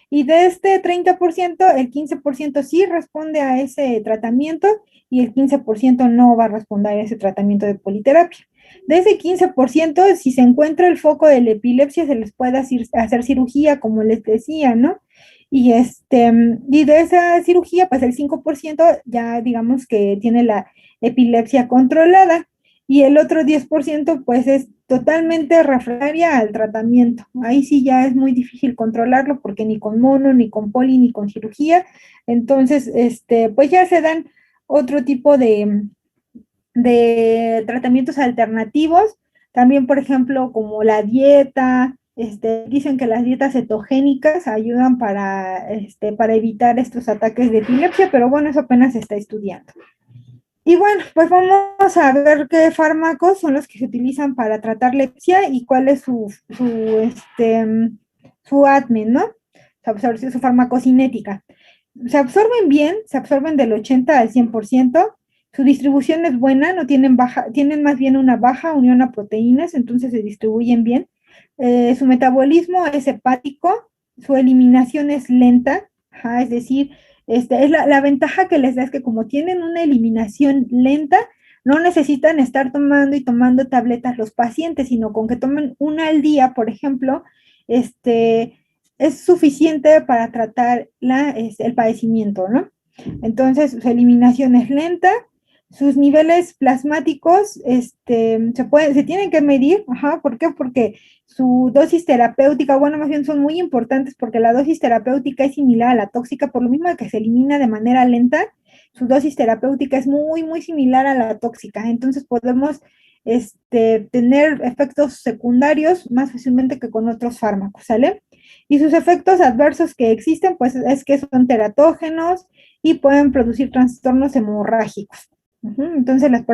Y de este 30%, el 15% sí responde a ese tratamiento y el 15% no va a responder a ese tratamiento de politerapia. De ese 15%, si se encuentra el foco de la epilepsia, se les puede hacer cirugía, como les decía, ¿no? Y de esa cirugía, pues el 5% ya digamos que tiene la epilepsia controlada y el otro 10% pues es totalmente refractaria al tratamiento. Ahí sí ya es muy difícil controlarlo porque ni con mono, ni con poli, ni con cirugía. Entonces, pues ya se dan otro tipo de tratamientos alternativos. También, por ejemplo, como la dieta. Dicen que las dietas cetogénicas ayudan para evitar estos ataques de epilepsia, pero bueno, eso apenas se está estudiando. Y bueno, pues vamos a ver qué fármacos son los que se utilizan para tratar la epilepsia y cuál es su ADME, ¿no? Su farmacocinética. Se absorben bien, se absorben del 80 al 100%, su distribución es buena, no tienen más bien una baja unión a proteínas, entonces se distribuyen bien. Su metabolismo es hepático, su eliminación es lenta, es decir, es la ventaja que les da es que como tienen una eliminación lenta, no necesitan estar tomando y tomando tabletas los pacientes, sino con que tomen una al día, por ejemplo, es suficiente para tratar el padecimiento, ¿no? Entonces, su eliminación es lenta, sus niveles plasmáticos se tienen que medir, ¿por qué? Porque su dosis terapéutica, bueno, más bien son muy importantes porque la dosis terapéutica es similar a la tóxica, por lo mismo que se elimina de manera lenta, su dosis terapéutica es muy, muy similar a la tóxica, entonces podemos tener efectos secundarios más fácilmente que con otros fármacos, ¿sale? Y sus efectos adversos que existen, pues es que son teratógenos y pueden producir trastornos hemorrágicos. Entonces las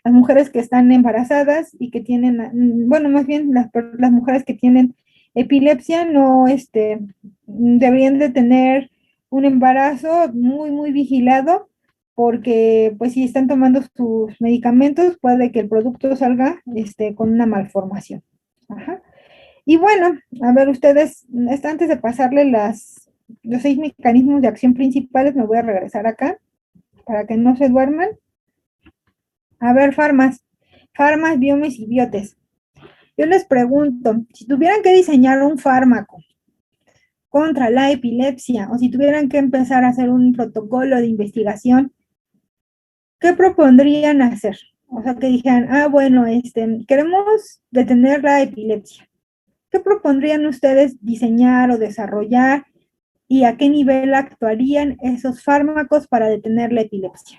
mujeres que están embarazadas y que tienen, bueno, más bien las mujeres que tienen epilepsia no deberían de tener un embarazo muy, muy vigilado porque pues si están tomando sus medicamentos puede que el producto salga con una malformación. Y bueno, a ver ustedes, antes de pasarle los 6 mecanismos de acción principales, me voy a regresar acá para que no se duerman. A ver, farmas, biomes y biotes. Yo les pregunto, si tuvieran que diseñar un fármaco contra la epilepsia o si tuvieran que empezar a hacer un protocolo de investigación, ¿qué propondrían hacer? O sea, que dijeran, bueno, queremos detener la epilepsia. ¿Qué propondrían ustedes diseñar o desarrollar y a qué nivel actuarían esos fármacos para detener la epilepsia?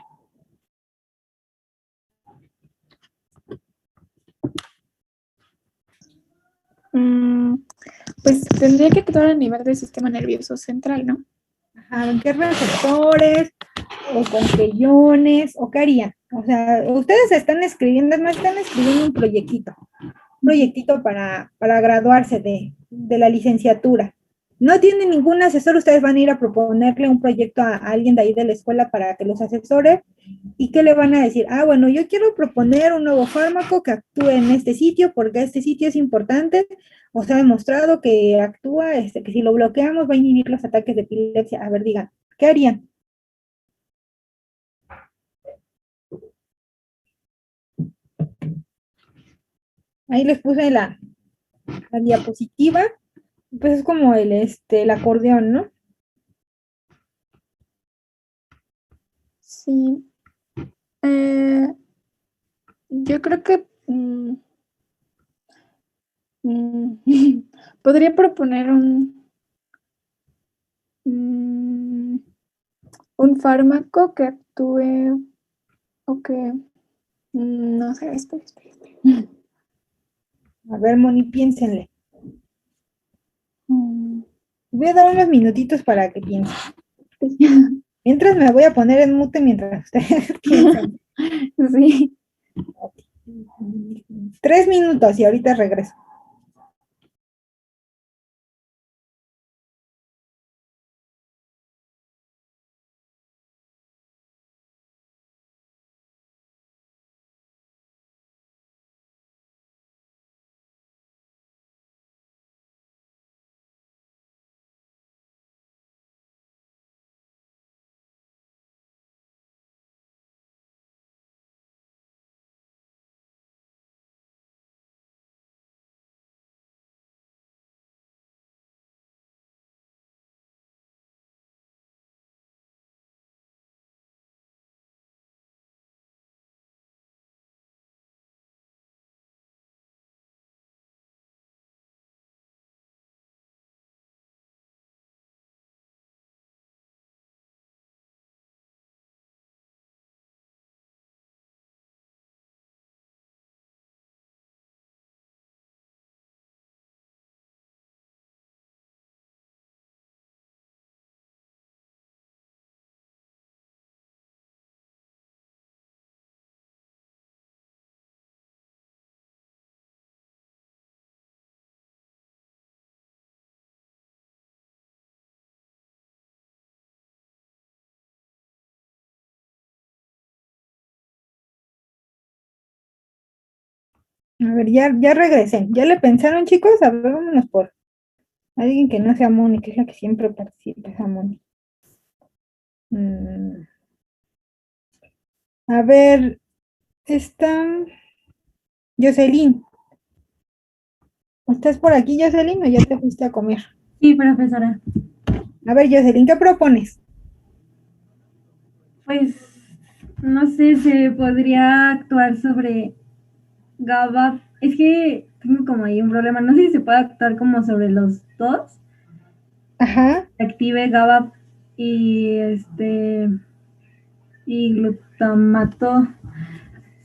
Pues tendría que actuar a nivel del sistema nervioso central, ¿no? ¿En qué receptores o con qué iones o qué harían? O sea, ustedes están escribiendo un proyectito para graduarse de la licenciatura. No tienen ningún asesor, ustedes van a ir a proponerle un proyecto a alguien de ahí de la escuela para que los asesore. ¿Y qué le van a decir? Ah, bueno, yo quiero proponer un nuevo fármaco que actúe en este sitio porque este sitio es importante. O se ha demostrado que actúa, que si lo bloqueamos va a inhibir los ataques de epilepsia. A ver, digan, ¿qué harían? Ahí les puse la diapositiva. Pues es como el acordeón, ¿no? Sí. Yo creo que podría proponer mm, un fármaco que actúe o que no sé, espera. A ver, Moni, piénsenle. Mm, Voy a dar unos minutitos para que piensen. Mientras me voy a poner en mute mientras ustedes piensan. Sí. 3 minutos y ahorita regreso. A ver, ya regresé. ¿Ya le pensaron, chicos? A ver, vámonos por alguien que no sea Moni, que es la que siempre participa, esa Moni. A ver, está Jocelyn. ¿Estás por aquí, Jocelyn, o ya te fuiste a comer? Sí, profesora. A ver, Jocelyn, ¿qué propones? Pues no sé, se podría actuar sobre GABA. Es que tengo como ahí un problema. No sé si se puede actuar como sobre los dos. Ajá. Active GABA y y glutamato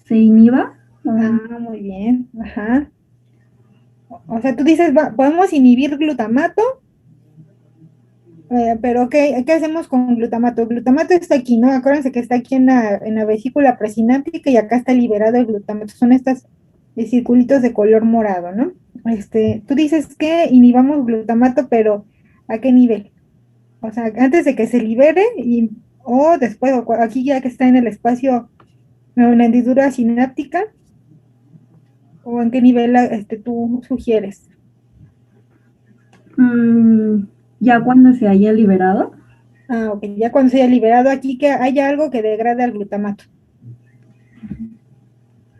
se inhiba. Ah, muy bien. Ajá. O sea, tú dices, podemos inhibir glutamato, pero ¿qué hacemos con glutamato? El glutamato está aquí, ¿no? Acuérdense que está aquí en la vesícula presináptica y acá está liberado el glutamato. Son estas circulitos de color morado, ¿no? Tú dices que inhibamos glutamato, pero ¿a qué nivel? O sea, antes de que se libere o después, aquí ya que está en el espacio, en la hendidura sináptica, o en qué nivel tú sugieres. Ya cuando se haya liberado. Ah, ok, ya cuando se haya liberado aquí, que haya algo que degrade al glutamato,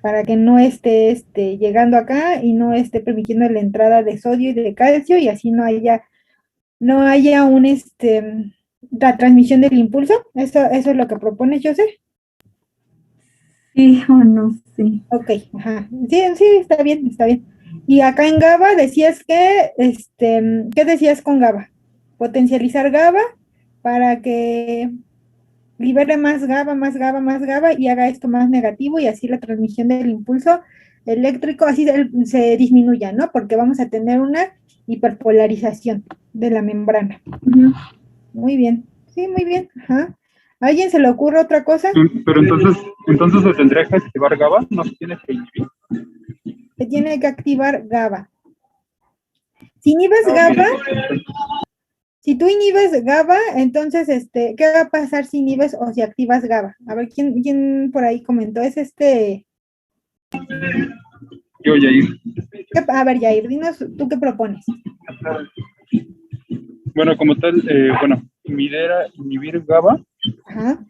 para que no esté llegando acá y no esté permitiendo la entrada de sodio y de calcio y así no haya la transmisión del impulso. Eso es lo que propones, José. Sí o no sé. Ok, ajá. Sí, sí, está bien, está bien. Y acá en GABA decías ¿qué decías con GABA? Potencializar GABA para que libere más GABA, más GABA, más GABA y haga esto más negativo y así la transmisión del impulso eléctrico así se disminuya, ¿no? Porque vamos a tener una hiperpolarización de la membrana. Muy bien, sí, muy bien. Ajá. ¿A alguien se le ocurre otra cosa? Pero entonces se tendría que activar GABA, no se tiene que inhibir. Se tiene que activar GABA. Si inhibes GABA, Si tú inhibes GABA, entonces, ¿qué va a pasar si inhibes o si activas GABA? A ver, ¿quién por ahí comentó? Es Yo, Yair. A ver, Yair, dinos, ¿tú qué propones? Bueno, como tal, inhibir GABA Ajá.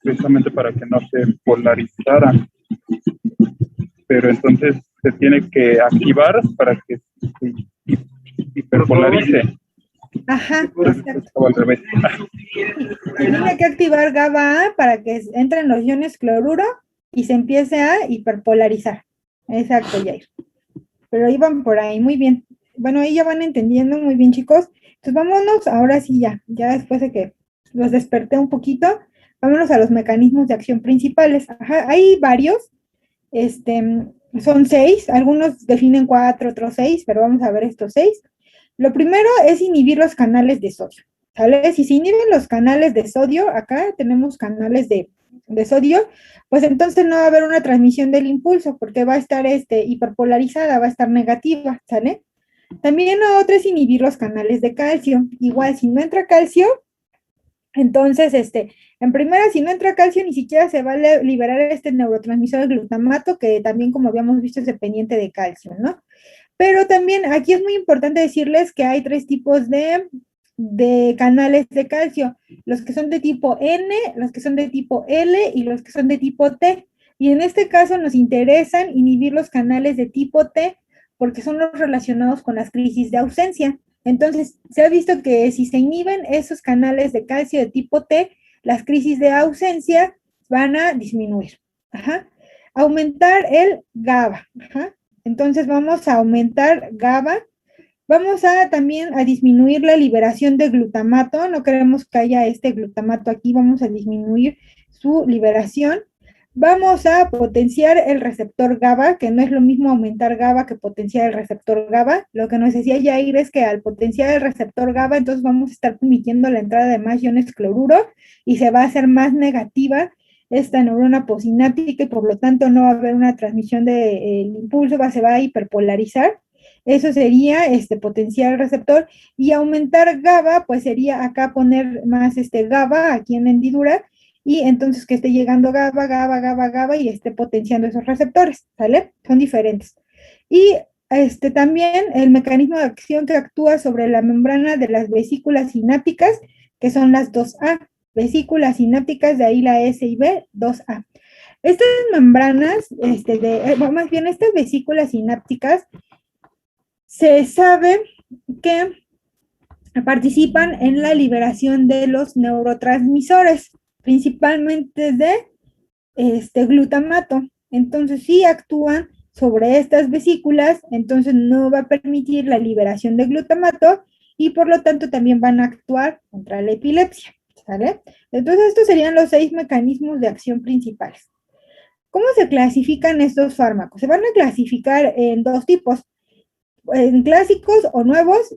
precisamente para que no se polarizara. Pero entonces se tiene que activar para que se hiperpolarice. Ajá, exacto. O al revés. Tiene que activar GABA para que entren los iones cloruro y se empiece a hiperpolarizar. Exacto, Jair. Pero iban por ahí, muy bien. Bueno, ahí ya van entendiendo muy bien, chicos. Entonces vámonos, ahora sí ya después de que los desperté un poquito, vámonos a los mecanismos de acción principales. Ajá, hay varios, son 6, algunos definen 4, otros 6, pero vamos a ver estos 6. Lo primero es inhibir los canales de sodio, ¿sale? Si se inhiben los canales de sodio, acá tenemos canales de sodio, pues entonces no va a haber una transmisión del impulso, porque va a estar hiperpolarizada, va a estar negativa, ¿sale? También otra es inhibir los canales de calcio. Igual, si no entra calcio, entonces, en primera, si no entra calcio, ni siquiera se va a liberar este neurotransmisor de glutamato, que también, como habíamos visto, es dependiente de calcio, ¿no? Pero también aquí es muy importante decirles que hay 3 tipos de canales de calcio, los que son de tipo N, los que son de tipo L y los que son de tipo T. Y en este caso nos interesan inhibir los canales de tipo T porque son los relacionados con las crisis de ausencia. Entonces, se ha visto que si se inhiben esos canales de calcio de tipo T, las crisis de ausencia van a disminuir. Ajá. Aumentar el GABA. Ajá. Entonces vamos a aumentar GABA. Vamos a también a disminuir la liberación de glutamato. No queremos que haya este glutamato aquí. Vamos a disminuir su liberación. Vamos a potenciar el receptor GABA, que no es lo mismo aumentar GABA que potenciar el receptor GABA. Lo que nos decía Yair es que al potenciar el receptor GABA, entonces vamos a estar permitiendo la entrada de más iones cloruro y se va a hacer más negativa esta neurona posináptica y por lo tanto no va a haber una transmisión del impulso, se va a hiperpolarizar. Eso sería potenciar el receptor y aumentar GABA, pues sería acá poner más GABA aquí en la hendidura y entonces que esté llegando GABA y esté potenciando esos receptores, ¿sale? Son diferentes. Y también el mecanismo de acción que actúa sobre la membrana de las vesículas sinápticas, que son las 2A, vesículas sinápticas, de ahí la S y B, 2A. Estas membranas, más bien estas vesículas sinápticas, se sabe que participan en la liberación de los neurotransmisores, principalmente de glutamato. Entonces, si actúan sobre estas vesículas, entonces no va a permitir la liberación de glutamato y por lo tanto también van a actuar contra la epilepsia, ¿sale? Entonces, estos serían los 6 mecanismos de acción principales. ¿Cómo se clasifican estos fármacos? Se van a clasificar en 2 tipos, en clásicos o nuevos,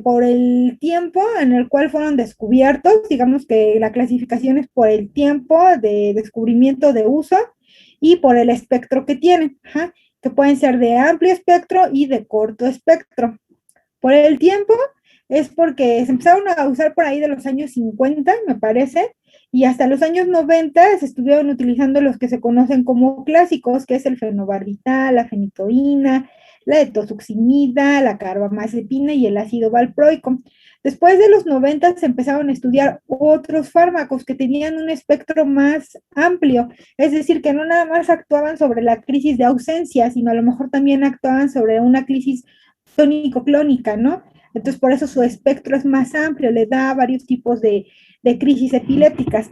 por el tiempo en el cual fueron descubiertos. Digamos que la clasificación es por el tiempo de descubrimiento de uso y por el espectro que tienen, que pueden ser de amplio espectro y de corto espectro. Por el tiempo es porque se empezaron a usar por ahí de los años 50, me parece, y hasta los años 90 se estuvieron utilizando los que se conocen como clásicos, que es el fenobarbital, la fenitoína, la etosuximida, la carbamazepina y el ácido valproico. Después de los 90 se empezaron a estudiar otros fármacos que tenían un espectro más amplio, es decir, que no nada más actuaban sobre la crisis de ausencia, sino a lo mejor también actuaban sobre una crisis tónico-clónica, ¿no? Entonces, por eso su espectro es más amplio, le da varios tipos de crisis epilépticas.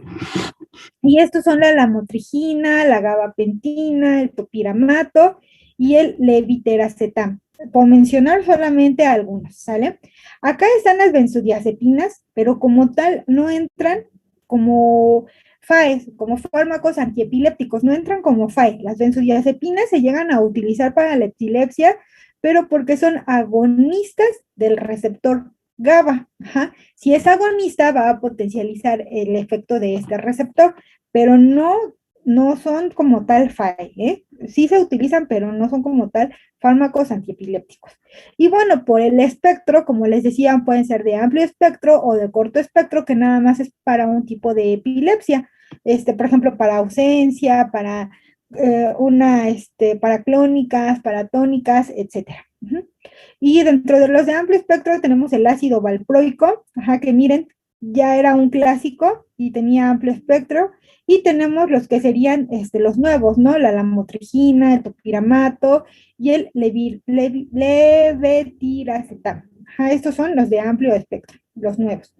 Y estos son la lamotrigina, la gabapentina, el topiramato y el levitiracetam, por mencionar solamente algunos, ¿sale? Acá están las benzodiazepinas, pero como tal no entran como FAES, como fármacos antiepilépticos, no entran como FAE. Las benzodiazepinas se llegan a utilizar para la epilepsia, pero porque son agonistas del receptor GABA. Si es agonista, va a potencializar el efecto de este receptor, pero no no son como tal FAE, ¿eh? Sí se utilizan, pero no son como tal fármacos antiepilépticos. Y bueno, por el espectro, como les decía, pueden ser de amplio espectro o de corto espectro, que nada más es para un tipo de epilepsia. Por ejemplo, para ausencia, para para clónicas, para tónicas, etcétera. Y dentro de los de amplio espectro tenemos el ácido valproico, ajá, que miren, ya era un clásico y tenía amplio espectro. Y tenemos los que serían los nuevos, ¿no? La lamotrigina, el topiramato y el levetiracetam. Ajá, estos son los de amplio espectro, los nuevos.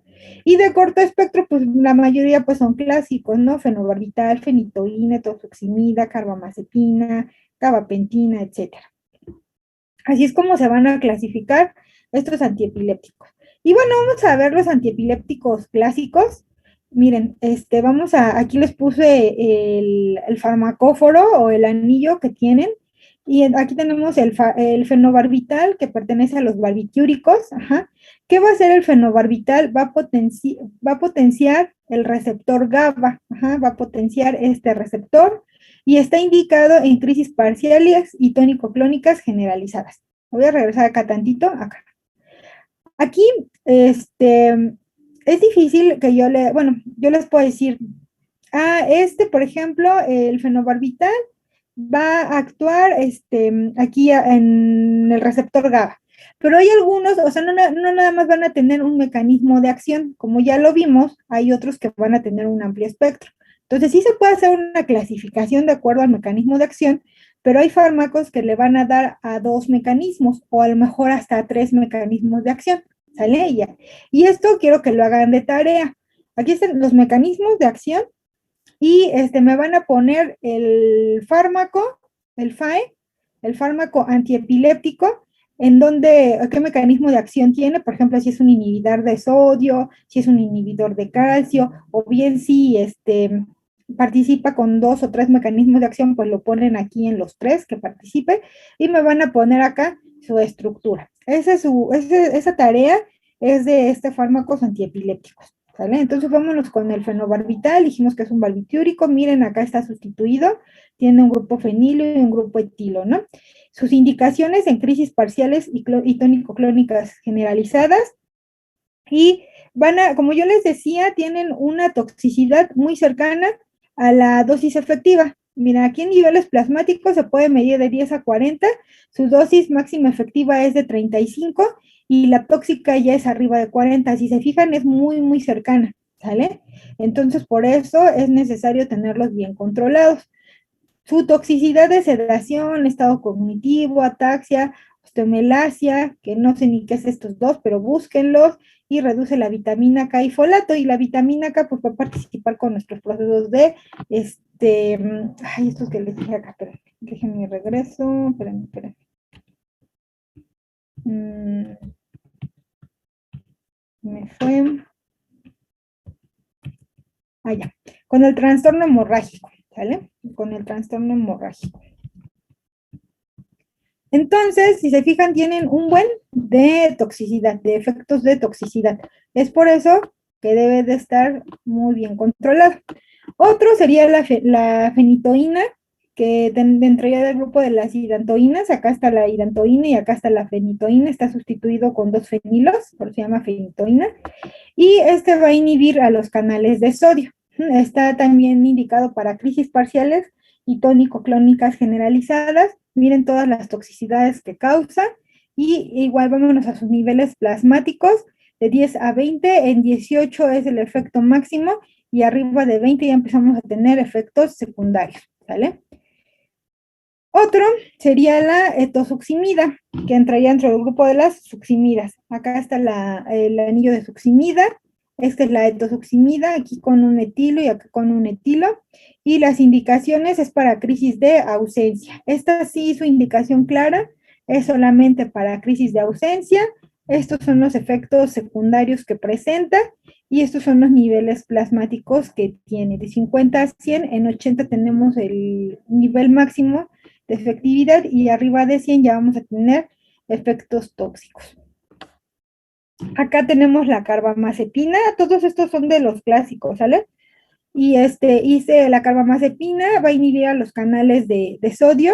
Y de corto espectro, pues la mayoría pues son clásicos, ¿no? Fenobarbital, fenitoína, tozoximida, carbamazepina, gabapentina, etcétera. Así es como se van a clasificar estos antiepilépticos. Y bueno, vamos a ver los antiepilépticos clásicos. Miren, aquí les puse el farmacóforo o el anillo que tienen. Y aquí tenemos el fenobarbital, que pertenece a los barbitúricos. Ajá. ¿Qué va a hacer el fenobarbital? Va a potenciar el receptor GABA. Ajá, va a potenciar este receptor y está indicado en crisis parciales y tónico-clónicas generalizadas. Voy a regresar acá tantito, acá. Aquí, es difícil que yo les puedo decir, por ejemplo, el fenobarbital va a actuar aquí en el receptor GABA. Pero hay algunos, o sea, no nada más van a tener un mecanismo de acción, como ya lo vimos, hay otros que van a tener un amplio espectro. Entonces, sí se puede hacer una clasificación de acuerdo al mecanismo de acción, pero hay fármacos que le van a dar a 2 mecanismos o a lo mejor hasta a 3 mecanismos de acción, ¿sale? Y esto quiero que lo hagan de tarea. Aquí están los mecanismos de acción y me van a poner el fármaco, el FAE, el fármaco antiepiléptico, qué mecanismo de acción tiene, por ejemplo, si es un inhibidor de sodio, si es un inhibidor de calcio, o bien si participa con 2 o 3 mecanismos de acción, pues lo ponen aquí en los 3 que participe, y me van a poner acá su estructura. Esa tarea es de fármacos antiepilépticos. ¿Sale? Entonces vámonos con el fenobarbital, dijimos que es un barbitúrico, miren acá está sustituido, tiene un grupo fenilo y un grupo etilo, ¿no? Sus indicaciones en crisis parciales y tónico-clónicas generalizadas, y como yo les decía, tienen una toxicidad muy cercana a la dosis efectiva. Mira, aquí en niveles plasmáticos se puede medir de 10 a 40, su dosis máxima efectiva es de 35 y la tóxica ya es arriba de 40. Si se fijan, es muy, muy cercana, ¿sale? Entonces, por eso es necesario tenerlos bien controlados. Su toxicidad de sedación, estado cognitivo, ataxia, osteomelasia, que no sé ni qué es estos dos, pero búsquenlos, y reduce la vitamina K y folato, y la vitamina K pues, va a participar con nuestros procesos de, estos que les dije acá, espérenme, déjenme regreso, espérenme. Me fue. Ya, con el trastorno hemorrágico, ¿sale? Con el trastorno hemorrágico. Entonces, si se fijan, tienen un buen de toxicidad, de efectos de toxicidad. Es por eso que debe de estar muy bien controlado. Otro sería la fenitoína, que dentro ya del grupo de las hidantoínas, acá está la hidantoína y acá está la fenitoína, está sustituido con 2 fenilos, por eso se llama fenitoína, y va a inhibir a los canales de sodio. Está también indicado para crisis parciales y tónico-clónicas generalizadas. Miren todas las toxicidades que causa, y igual vámonos a sus niveles plasmáticos, de 10 a 20, en 18 es el efecto máximo, y arriba de 20 ya empezamos a tener efectos secundarios, ¿sale? Otro sería la etosuximida, que entraría dentro del grupo de las suximidas. Acá está el anillo de suximida, esta es la etosuximida, aquí con un etilo y acá con un etilo, y las indicaciones es para crisis de ausencia. Esta sí, su indicación clara es solamente para crisis de ausencia. Estos son los efectos secundarios que presenta, y estos son los niveles plasmáticos que tiene. De 50 a 100, en 80 tenemos el nivel máximo de efectividad, y arriba de 100 ya vamos a tener efectos tóxicos. Acá tenemos la carbamazepina, todos estos son de los clásicos, ¿sale? Y la carbamazepina va a inhibir a los canales de sodio.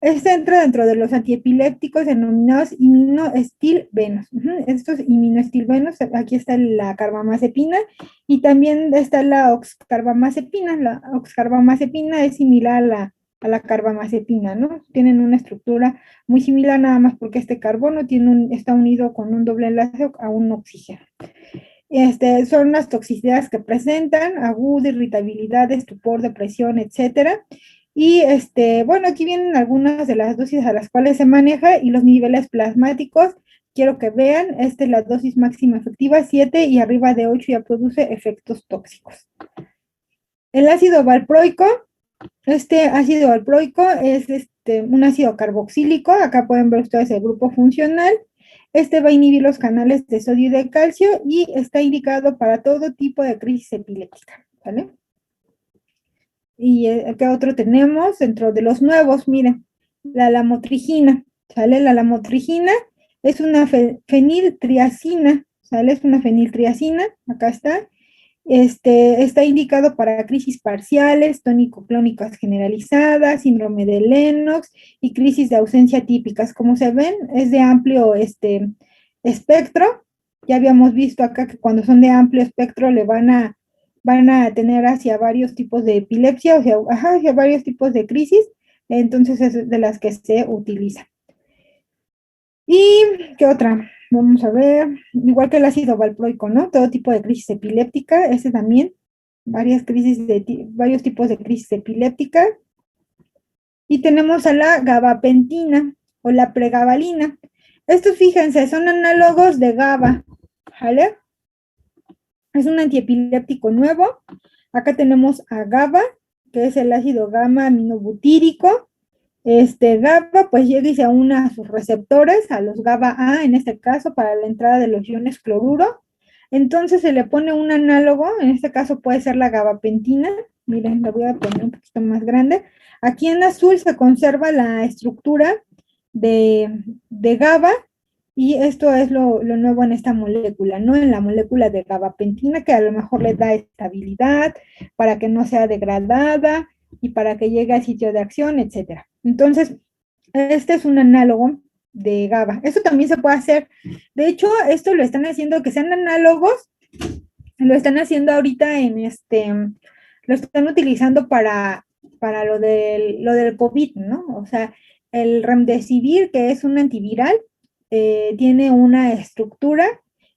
Entra dentro de los antiepilépticos denominados iminoestilvenos. Estos iminoestilvenos, aquí está la carbamazepina y también está la oxcarbamazepina. La oxcarbamazepina es similar a la carbamazepina, ¿no? Tienen una estructura muy similar, nada más porque este carbono está unido con un doble enlace a un oxígeno. Son las toxicidades que presentan, aguda, irritabilidad, estupor, depresión, etcétera. Y bueno, aquí vienen algunas de las dosis a las cuales se maneja y los niveles plasmáticos. Quiero que vean, esta es la dosis máxima efectiva, 7 y arriba de 8 ya produce efectos tóxicos. El ácido valproico, este ácido valproico es un ácido carboxílico, acá pueden ver ustedes el grupo funcional. Va a inhibir los canales de sodio y de calcio y está indicado para todo tipo de crisis epiléptica, ¿vale? Y ¿qué otro tenemos? Dentro de los nuevos, miren, la lamotrigina, ¿sale? La lamotrigina es una feniltriacina, ¿sale? Es una feniltriacina, acá está. Está indicado para crisis parciales, tónico-clónicas generalizadas, síndrome de Lennox y crisis de ausencia típicas. Como se ven, es de amplio espectro. Ya habíamos visto acá que cuando son de amplio espectro le van a tener hacia varios tipos de epilepsia, hacia varios tipos de crisis, entonces es de las que se utiliza. ¿Y qué otra? Vamos a ver, igual que el ácido valproico, ¿no? Todo tipo de crisis epiléptica, también, varios tipos de crisis epiléptica. Y tenemos a la gabapentina o la pregabalina. Estos, fíjense, son análogos de GABA, ¿vale? Es un antiepiléptico nuevo. Acá tenemos a GABA, que es el ácido gamma aminobutírico. GABA pues llega y se une a sus receptores, a los GABA-A en este caso, para la entrada de los iones cloruro. Entonces se le pone un análogo, en este caso puede ser la gabapentina. Miren, la voy a poner un poquito más grande. Aquí en azul se conserva la estructura de GABA, y esto es lo nuevo en esta molécula, ¿no? En la molécula de gabapentina, que a lo mejor le da estabilidad para que no sea degradada y para que llegue al sitio de acción, etcétera. Entonces, este es un análogo de GABA. Esto también se puede hacer. De hecho, esto lo están haciendo, que sean análogos, lo están haciendo ahorita lo están utilizando para lo del COVID, ¿no? O sea, el remdesivir, que es un antiviral, tiene una estructura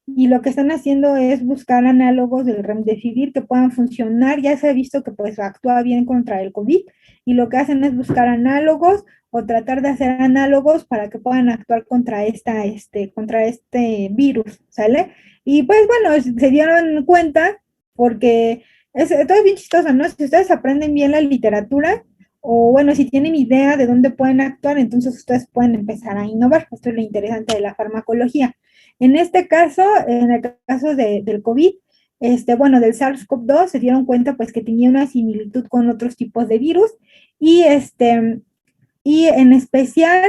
y lo que están haciendo es buscar análogos del remdesivir que puedan funcionar. Ya se ha visto que pues actúa bien contra el COVID y lo que hacen es buscar análogos o tratar de hacer análogos para que puedan actuar contra este virus, ¿sale? Y pues bueno, se dieron cuenta porque todo es bien chistoso, ¿no? Si ustedes aprenden bien la literatura, o bueno, si tienen idea de dónde pueden actuar, entonces ustedes pueden empezar a innovar. Esto es lo interesante de la farmacología. En este caso, en el caso del COVID, bueno, del SARS-CoV-2, se dieron cuenta pues que tenía una similitud con otros tipos de virus y en especial,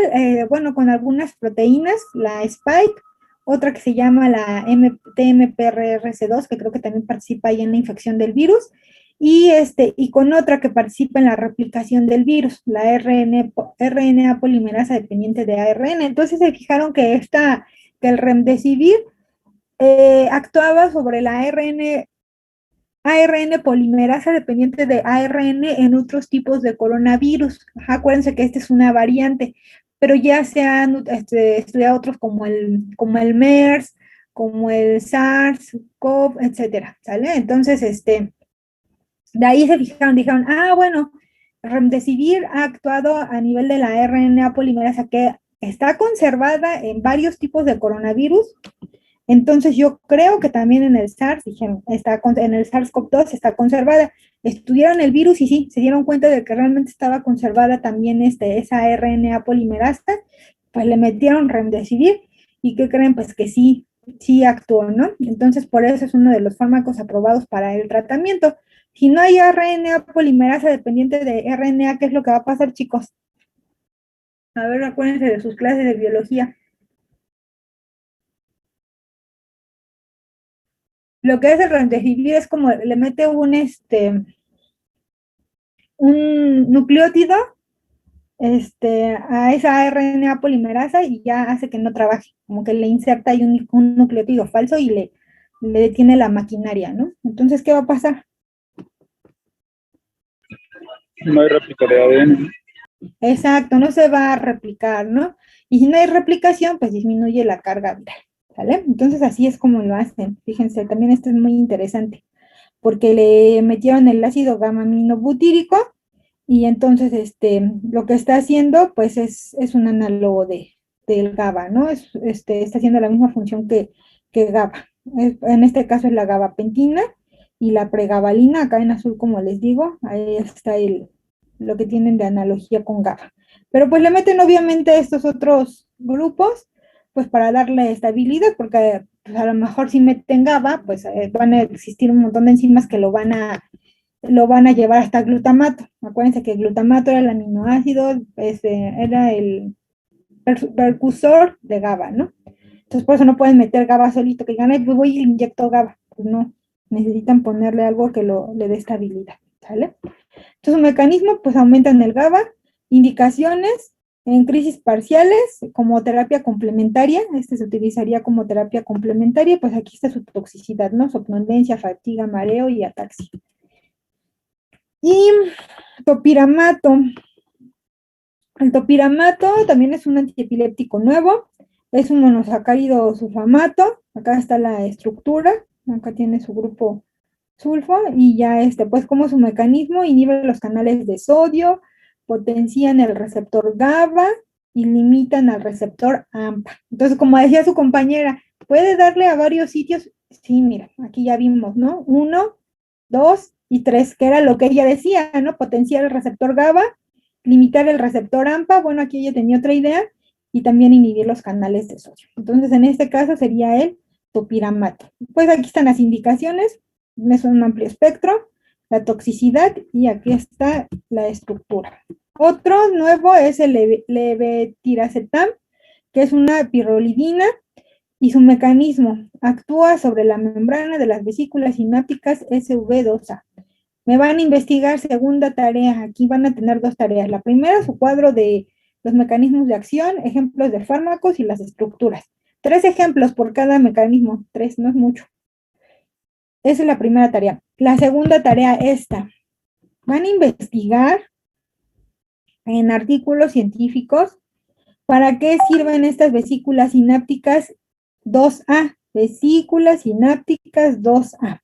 bueno, con algunas proteínas, la Spike, otra que se llama la TMPRSC2, que creo que también participa ahí en la infección del virus, y con otra que participa en la replicación del virus, la RNA polimerasa dependiente de ARN. Entonces se fijaron que el remdesivir actuaba sobre la ARN polimerasa dependiente de ARN en otros tipos de coronavirus. Acuérdense que esta es una variante, pero ya se han estudiado otros como el MERS, como el SARS-CoV, etcétera, ¿sale? Entonces, de ahí se fijaron, dijeron, bueno, remdesivir ha actuado a nivel de la RNA polimerasa que está conservada en varios tipos de coronavirus. Entonces yo creo que también en el SARS, dijeron, en el SARS-CoV-2 está conservada. Estudiaron el virus y sí, se dieron cuenta de que realmente estaba conservada también esa RNA polimerasa, pues le metieron remdesivir y ¿qué creen? Pues que sí actuó, ¿no? Entonces por eso es uno de los fármacos aprobados para el tratamiento. Si no hay RNA polimerasa dependiente de RNA, ¿qué es lo que va a pasar, chicos? A ver, acuérdense de sus clases de biología. Lo que hace el remdesivir es como le mete un nucleótido a esa RNA polimerasa y ya hace que no trabaje, como que le inserta ahí un nucleótido falso y le detiene la maquinaria, ¿no? Entonces, ¿qué va a pasar? No hay réplica de ADN. Exacto, no se va a replicar, ¿no? Y si no hay replicación, pues disminuye la carga viral, ¿vale? Entonces así es como lo hacen. Fíjense, también esto es muy interesante, porque le metieron el ácido gamma-aminobutírico y entonces lo que está haciendo, pues es un análogo del GABA, ¿no? Está haciendo la misma función que GABA. En este caso es la gabapentina y la pregabalina, acá en azul, como les digo, ahí está lo que tienen de analogía con GABA. Pero pues le meten obviamente a estos otros grupos, pues para darle estabilidad, porque pues, a lo mejor si meten GABA, pues van a existir un montón de enzimas que lo van a llevar hasta glutamato. Acuérdense que el glutamato era el aminoácido, era el precursor de GABA, ¿no? Entonces por eso no pueden meter GABA solito, que digan, pues voy y inyecto GABA. Pues no, necesitan ponerle algo que le dé estabilidad, ¿sale? Entonces, un mecanismo, pues aumentan el GABA, indicaciones en crisis parciales como terapia complementaria, se utilizaría como terapia complementaria, pues aquí está su toxicidad, ¿no? Somnolencia, fatiga, mareo y ataxia. Y topiramato. El topiramato también es un antiepiléptico nuevo, es un monosacárido sulfamato, acá está la estructura, acá tiene su grupo sulfo y ya pues como su mecanismo inhibe los canales de sodio, potencian el receptor GABA y limitan al receptor AMPA. Entonces, como decía su compañera, puede darle a varios sitios, sí, mira, aquí ya vimos, ¿no? 1, 2 y 3, que era lo que ella decía, ¿no? Potenciar el receptor GABA, limitar el receptor AMPA, bueno, aquí ella tenía otra idea, y también inhibir los canales de sodio. Entonces, en este caso sería el topiramato. Pues aquí están las indicaciones, es un amplio espectro, la toxicidad, y aquí está la estructura. Otro nuevo es el levetiracetam, que es una pirrolidina, y su mecanismo actúa sobre la membrana de las vesículas sinápticas SV2A. Me van a investigar segunda tarea, aquí van a tener 2 tareas. La primera, su cuadro de los mecanismos de acción, ejemplos de fármacos y las estructuras. 3 ejemplos por cada mecanismo, 3 no es mucho. Esa es la primera tarea. La segunda tarea, esta. Van a investigar en artículos científicos para qué sirven estas vesículas sinápticas 2A. Vesículas sinápticas 2A.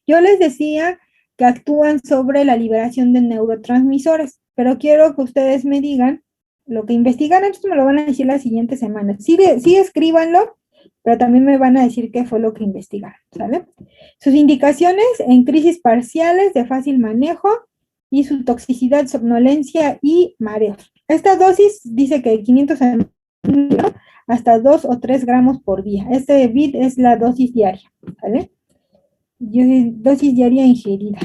Yo les decía que actúan sobre la liberación de neurotransmisores, pero quiero que ustedes me digan lo que investigaron, esto me lo van a decir la siguiente semana. Sí, escríbanlo, pero también me van a decir qué fue lo que investigaron, ¿sale? Sus indicaciones en crisis parciales de fácil manejo y su toxicidad, somnolencia y mareos. Esta dosis dice que 500 hasta 2 o 3 gramos por día. Este BID es la dosis diaria, ¿vale? Dosis diaria ingerida.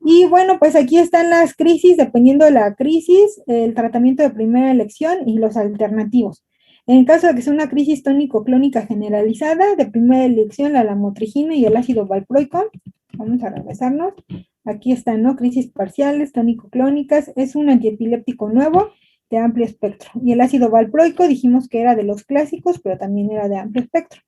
Y bueno, pues aquí están las crisis, dependiendo de la crisis, el tratamiento de primera elección y los alternativos. En caso de que sea una crisis tónico-clónica generalizada, de primera elección la lamotrigina y el ácido valproico. Vamos a regresarnos. Aquí están, ¿no? Crisis parciales, tónico-clónicas. Es un antiepiléptico nuevo de amplio espectro. Y el ácido valproico dijimos que era de los clásicos, pero también era de amplio espectro.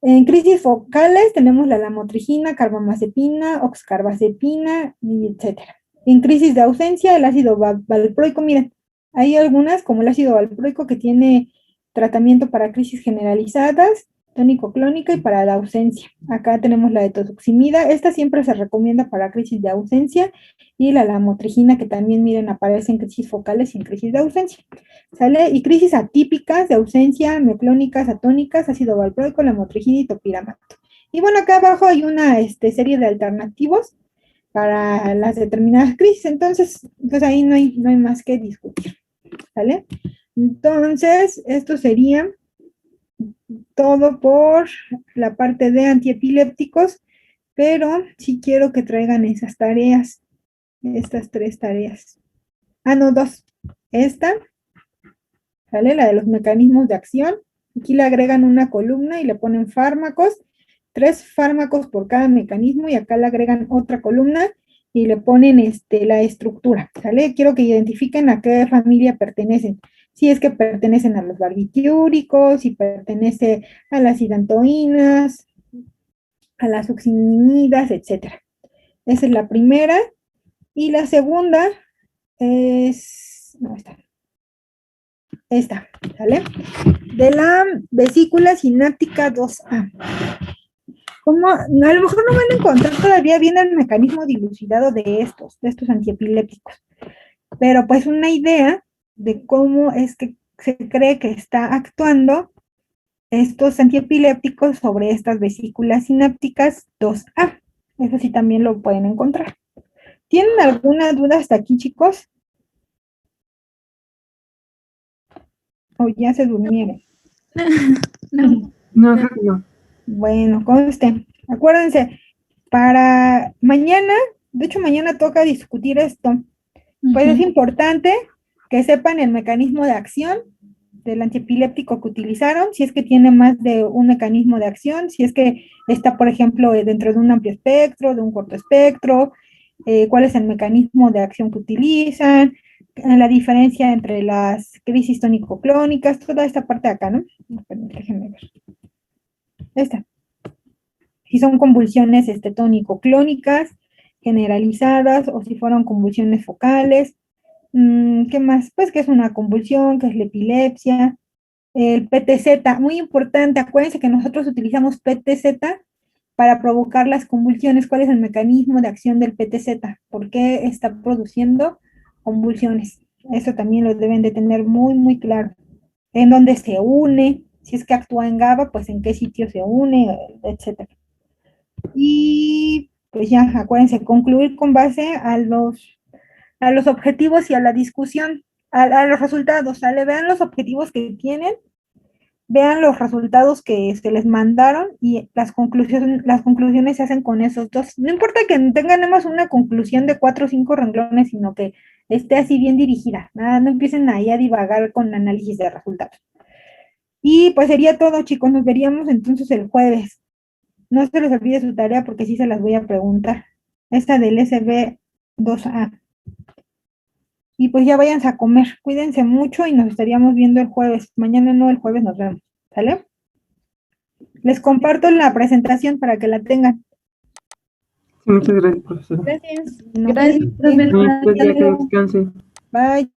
En crisis focales tenemos la lamotrigina, carbamazepina, oxcarbazepina, etc. En crisis de ausencia, el ácido valproico, miren, hay algunas como el ácido valproico que tiene tratamiento para crisis generalizadas, tónico-clónica y para la ausencia. Acá tenemos la etozoximida, esta siempre se recomienda para crisis de ausencia, y la lamotrigina que también, miren, aparece en crisis focales y en crisis de ausencia. ¿Sale? Y crisis atípicas de ausencia, mioclónicas, atónicas, ácido valproico, lamotrigina y topiramato. Y bueno, acá abajo hay una serie de alternativos para las determinadas crisis, entonces pues ahí no hay más que discutir, ¿sale? Entonces, esto sería todo por la parte de antiepilépticos, pero sí quiero que traigan esas tareas, estas 3 tareas. Ah, no, 2. Esta, ¿sale? La de los mecanismos de acción. Aquí le agregan una columna y le ponen fármacos 3 fármacos por cada mecanismo y acá le agregan otra columna y le ponen la estructura, ¿sale? Quiero que identifiquen a qué familia pertenecen. Si es que pertenecen a los barbitúricos, si pertenece a las hidantoínas, a las succinimidas, etc. Esa es la primera. Y la segunda es, no, esta, ¿sale? De la vesícula sináptica 2A. Como, a lo mejor no van a encontrar todavía bien el mecanismo dilucidado de estos antiepilépticos, pero pues una idea de cómo es que se cree que está actuando estos antiepilépticos sobre estas vesículas sinápticas 2A. Eso sí también lo pueden encontrar. ¿Tienen alguna duda hasta aquí, chicos? ¿O ya se durmieron? No. No, creo que no. Bueno, conste. Acuérdense, para mañana, de hecho mañana toca discutir esto. Pues es importante que sepan el mecanismo de acción del antiepiléptico que utilizaron, si es que tiene más de un mecanismo de acción, si es que está, por ejemplo, dentro de un amplio espectro, de un corto espectro, cuál es el mecanismo de acción que utilizan, la diferencia entre las crisis tónico-clónicas, toda esta parte de acá, ¿no? Déjenme ver. Esta. Si son convulsiones tónico-clónicas, generalizadas, o si fueron convulsiones focales. ¿Qué más? Pues que es una convulsión, que es la epilepsia. El PTZ, muy importante, acuérdense que nosotros utilizamos PTZ para provocar las convulsiones. ¿Cuál es el mecanismo de acción del PTZ? ¿Por qué está produciendo convulsiones? Eso también lo deben de tener muy, muy claro. En dónde se une, si es que actúa en GABA, pues en qué sitio se une, etcétera. Y pues ya, acuérdense, concluir con base a los objetivos y a la discusión, a los resultados, ¿sale? Vean los objetivos que tienen, vean los resultados que se les mandaron y las conclusiones se hacen con esos dos. No importa que tengamos una conclusión de 4 o 5 renglones, sino que esté así bien dirigida. Nada, no empiecen ahí a divagar con análisis de resultados. Y pues sería todo, chicos. Nos veríamos entonces el jueves. No se les olvide su tarea porque sí se las voy a preguntar. Esta del SB2A. Y pues ya váyanse a comer. Cuídense mucho y nos estaríamos viendo el jueves. Mañana no, el jueves nos vemos. ¿Sale? Les comparto la presentación para que la tengan. Sí, muchas gracias, profesora. Gracias. No, Gracias, sí, profesora. Pues ya que descanse. Bye.